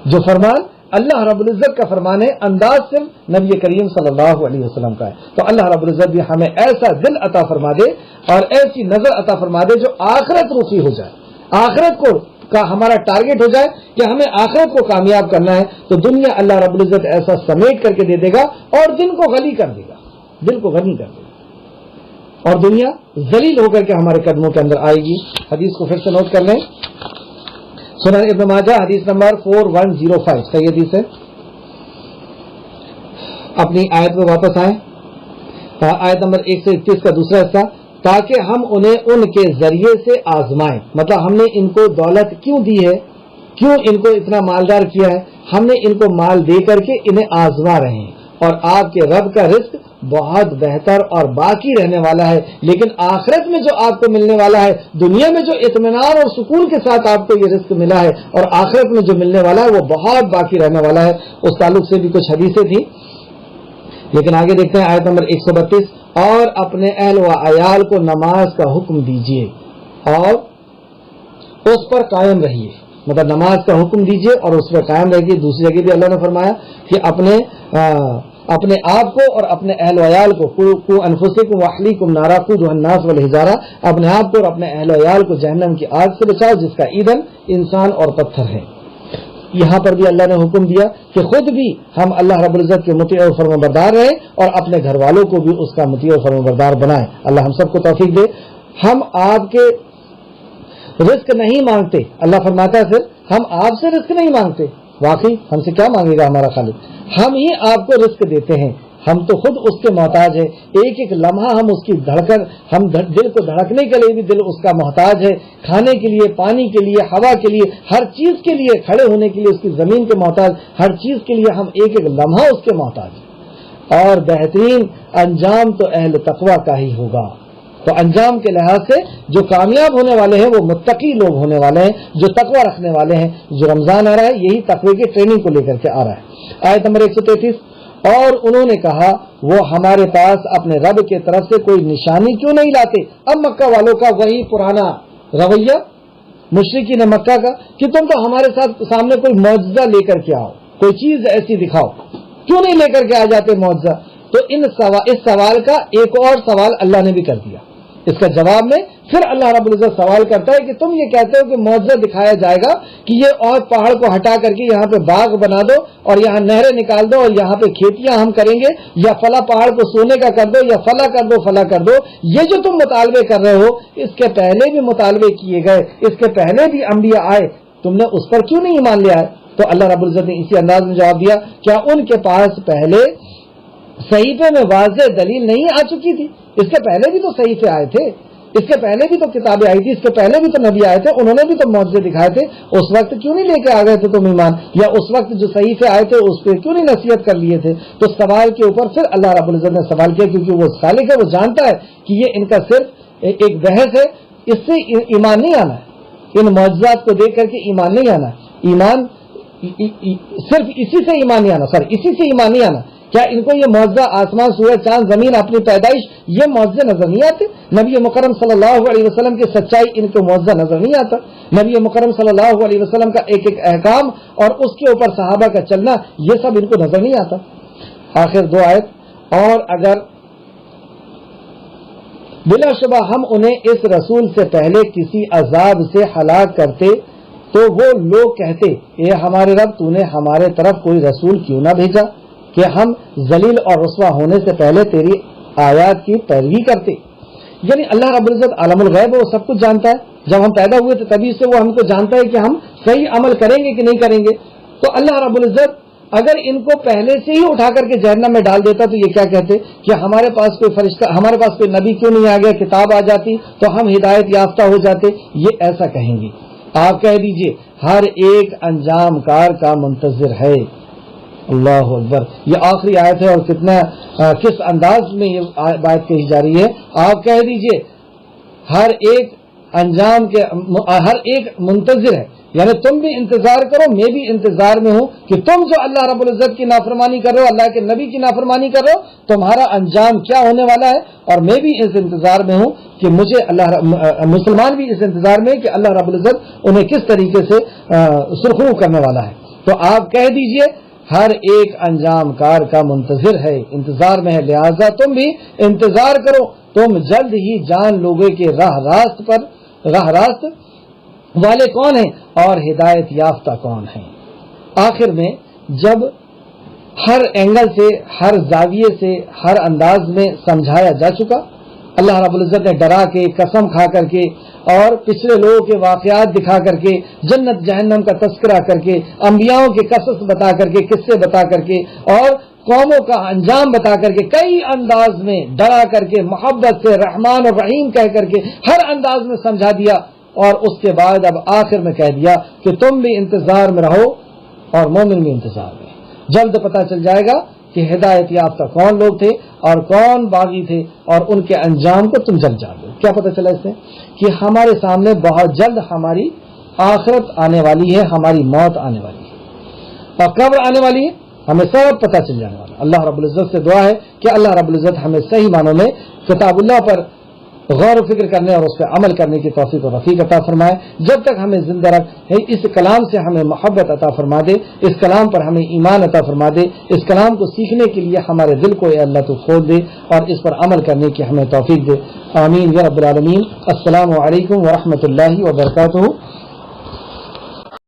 جو فرمان اللہ رب العزت کا فرمان ہے، انداز صرف نبی کریم صلی اللہ علیہ وسلم کا ہے. تو اللہ رب العزت بھی ہمیں ایسا دل عطا فرما دے اور ایسی نظر عطا فرما دے جو آخرت رخی ہو جائے، آخرت کا ہمارا ٹارگٹ ہو جائے کہ ہمیں آخرت کو کامیاب کرنا ہے. تو دنیا اللہ رب العزت ایسا سمیٹ کر کے دے دے گا اور دل کو غنی کر دے گا، دل کو غنی کر دے گا، اور دنیا ذلیل ہو کر کے ہمارے قدموں کے اندر آئے گی. حدیث کو پھر سے نوٹ کر لیں. سنن ابن ماجہ حدیث نمبر 4105 صحیح حدیث ہے. اپنی آیت میں واپس آئیں. آیت نمبر 131 کا دوسرا حصہ، تاکہ ہم انہیں ان کے ذریعے سے آزمائیں. مطلب ہم نے ان کو دولت کیوں دی ہے، کیوں ان کو اتنا مالدار کیا ہے؟ ہم نے ان کو مال دے کر کے انہیں آزما رہے ہیں. اور آپ کے رب کا رزق بہت بہتر اور باقی رہنے والا ہے. لیکن آخرت میں جو آپ کو ملنے والا ہے، دنیا میں جو اطمینان اور سکون کے ساتھ آپ کو یہ رزق ملا ہے، اور آخرت میں جو ملنے والا ہے وہ بہت باقی رہنے والا ہے. اس تعلق سے بھی کچھ حدیثیں تھیں، لیکن آگے دیکھتے ہیں آیت نمبر 132. اور اپنے اہل و عیال کو نماز کا حکم دیجیے اور اس پر قائم رہیے. مطلب نماز کا حکم دیجیے اور اس پہ قائم رہیے. دوسری جگہ بھی اللہ نے فرمایا کہ اپنے آپ کو اور اپنے اہل و عیال کو قو انفسکم واہلیکم نارا قودھا الناس والحجارہ، اپنے آپ کو اور اپنے اہل و عیال کو جہنم کی آگ سے بچاؤ جس کا ایندھن انسان اور پتھر ہے. یہاں پر بھی اللہ نے حکم دیا کہ خود بھی ہم اللہ رب العزت کے مطیع و فرمانبردار رہیں اور اپنے گھر والوں کو بھی اس کا مطیع و فرمانبردار بنائیں. اللہ ہم سب کو توفیق دے. ہم آپ کے رزق نہیں مانگتے، اللہ فرماتا ہے پھر ہم آپ سے رزق نہیں مانگتے. واقعی ہم سے کیا مانگے گا ہمارا خالق؟ ہم ہی آپ کو رزق دیتے ہیں، ہم تو خود اس کے محتاج ہیں. ایک ایک لمحہ ہم اس کی دھڑکن، ہم دل کو دھڑکنے کے لیے بھی دل اس کا محتاج ہے، کھانے کے لیے، پانی کے لیے، ہوا کے لیے، ہر چیز کے لیے، کھڑے ہونے کے لیے اس کی زمین کے محتاج، ہر چیز کے لیے ہم ایک ایک لمحہ اس کے محتاج ہیں. اور بہترین انجام تو اہل تقوی کا ہی ہوگا. تو انجام کے لحاظ سے جو کامیاب ہونے والے ہیں وہ متقی لوگ ہونے والے ہیں، جو تقوی رکھنے والے ہیں. جو رمضان آ رہا ہے یہی تقوی کی ٹریننگ کو لے کر کے آ رہا ہے. آیت نمبر 133، اور انہوں نے کہا وہ ہمارے پاس اپنے رب کے طرف سے کوئی نشانی کیوں نہیں لاتے. اب مکہ والوں کا وہی پرانا رویہ مشرکین مکہ کا کہ تم تو ہمارے سامنے کوئی معجزہ لے کر کے آؤ، کوئی چیز ایسی دکھاؤ، کیوں نہیں لے کر کے آ جاتے معجزہ. تو اس سوال کا ایک اور سوال اللہ نے بھی کر دیا. اس کا جواب میں پھر اللہ رب العزت سوال کرتا ہے کہ تم یہ کہتے ہو کہ معجزہ دکھایا جائے گا کہ یہ اور پہاڑ کو ہٹا کر کے یہاں پہ باغ بنا دو اور یہاں نہریں نکال دو اور یہاں پہ کھیتیاں ہم کریں گے، یا فلاں پہاڑ کو سونے کا کر دو، یا فلاں کر دو، فلاں کر دو. یہ جو تم مطالبے کر رہے ہو اس کے پہلے بھی مطالبے کیے گئے، اس کے پہلے بھی انبیاء آئے، تم نے اس پر کیوں نہیں ایمان لے آئے؟ تو اللہ رب العزت نے اسی انداز میں جواب دیا، کیا ان کے پاس پہلے صحیفے میں واضح دلیل نہیں آ چکی تھی؟ اس کے پہلے بھی تو صحیفے آئے تھے، اس کے پہلے بھی تو کتابیں آئی تھی، اس کے پہلے بھی تو نبی آئے تھے، انہوں نے بھی تو معجزے دکھائے تھے. اس وقت کیوں نہیں لے کے آ گئے تھے تم ایمان؟ یا اس وقت جو صحیفے آئے تھے اس پہ کیوں نہیں نصیحت کر لیے تھے؟ تو سوال کے اوپر پھر اللہ رب العزت نے سوال کیا، کیونکہ وہ خالق ہے، وہ جانتا ہے کہ یہ ان کا صرف ایک بحث ہے، اس سے ایمان نہیں آنا ہے. ان معجزات کو دیکھ کر کے ایمان نہیں آنا، ایمان صرف اسی سے ایمان نہیں آنا، اسی سے ایمان نہیں آنا. کیا ان کو یہ معجزہ آسمان، سورج، چاند، زمین، اپنی پیدائش، یہ معجزے نظر نہیں آتے؟ نبی مکرم صلی اللہ علیہ وسلم کی سچائی ان کو معجزہ نظر نہیں آتا؟ نبی مکرم صلی اللہ علیہ وسلم کا ایک ایک احکام اور اس کے اوپر صحابہ کا چلنا، یہ سب ان کو نظر نہیں آتا؟ آخر 2 آیت، اور اگر بلا شبہ ہم انہیں اس رسول سے پہلے کسی عذاب سے ہلاک کرتے تو وہ لوگ کہتے، اے ہمارے رب تو نے ہمارے طرف کوئی رسول کیوں نہ بھیجا کہ ہم ذلیل اور رسوا ہونے سے پہلے تیری آیات کی پیروی کرتے. یعنی اللہ رب العزت عالم الغیب وہ سب کچھ جانتا ہے. جب ہم پیدا ہوئے تھے تبھی سے وہ ہم کو جانتا ہے کہ ہم صحیح عمل کریں گے کہ نہیں کریں گے. تو اللہ رب العزت اگر ان کو پہلے سے ہی اٹھا کر کے جہنم میں ڈال دیتا تو یہ کیا کہتے کہ ہمارے پاس کوئی فرشتہ، ہمارے پاس کوئی نبی کیوں نہیں آ گیا، کتاب آ جاتی تو ہم ہدایت یافتہ ہو جاتے. یہ ایسا کہیں گی. آپ کہہ دیجئے ہر ایک انجام کار کا منتظر ہے. اللہ اکبر. یہ آخری آیت ہے اور کس انداز میں یہ بات کہی جا رہی ہے. آپ کہہ دیجئے ہر ایک انجام کے ہر ایک منتظر ہے، یعنی تم بھی انتظار کرو، میں بھی انتظار میں ہوں کہ تم جو اللہ رب العزت کی نافرمانی کر رہے ہو، اللہ کے نبی کی نافرمانی کر رہے ہو، تمہارا انجام کیا ہونے والا ہے. اور میں بھی اس انتظار میں ہوں کہ مجھے مسلمان بھی اس انتظار میں کہ اللہ رب العزت انہیں کس طریقے سے سرخرو کرنے والا ہے. تو آپ کہہ دیجئے ہر ایک انجام کار کا منتظر ہے، انتظار میں ہے، لہذا تم بھی انتظار کرو، تم جلد ہی جان لوگے کہ راہ راست والے کون ہیں اور ہدایت یافتہ کون ہیں. آخر میں جب ہر اینگل سے، ہر زاویے سے، ہر انداز میں سمجھایا جا چکا، اللہ رب العزت نے ڈرا کے، قسم کھا کر کے اور پچھلے لوگوں کے واقعات دکھا کر کے، جنت جہنم کا تذکرہ کر کے، انبیاؤں کے قصص بتا کر کے، قصے بتا کر کے اور قوموں کا انجام بتا کر کے، کئی انداز میں ڈرا کر کے، محبت سے رحمان اور رحیم کہہ کر کے ہر انداز میں سمجھا دیا. اور اس کے بعد اب آخر میں کہہ دیا کہ تم بھی انتظار میں رہو اور مومن بھی انتظار میں. جلد پتہ چل جائے گا کہ ہدایت یافتہ کون لوگ تھے اور کون باغی تھے اور ان کے انجام کو تم جلد جان لو. کیا پتہ چلا اس سے؟ کہ ہمارے سامنے بہت جلد ہماری آخرت آنے والی ہے، ہماری موت آنے والی ہے. اور کب آنے والی ہے ہمیں سب پتہ چل جانے والا. اللہ رب العزت سے دعا ہے کہ اللہ رب العزت ہمیں صحیح معنوں میں کتاب اللہ پر غور و فکر کرنے اور اس پہ عمل کرنے کی توفیق و رفیق عطا فرمائے. جب تک ہمیں زندہ رکھ اس کلام سے ہمیں محبت عطا فرما دے, اس کلام پر ہمیں ایمان عطا فرما دے, اس کلام کو سیکھنے کے لیے ہمارے دل کو اے اللہ تو کھول دے اور اس پر عمل کرنے کی ہمیں توفیق دے. آمین یا رب العالمین. السلام علیکم ورحمۃ اللہ وبرکاتہ.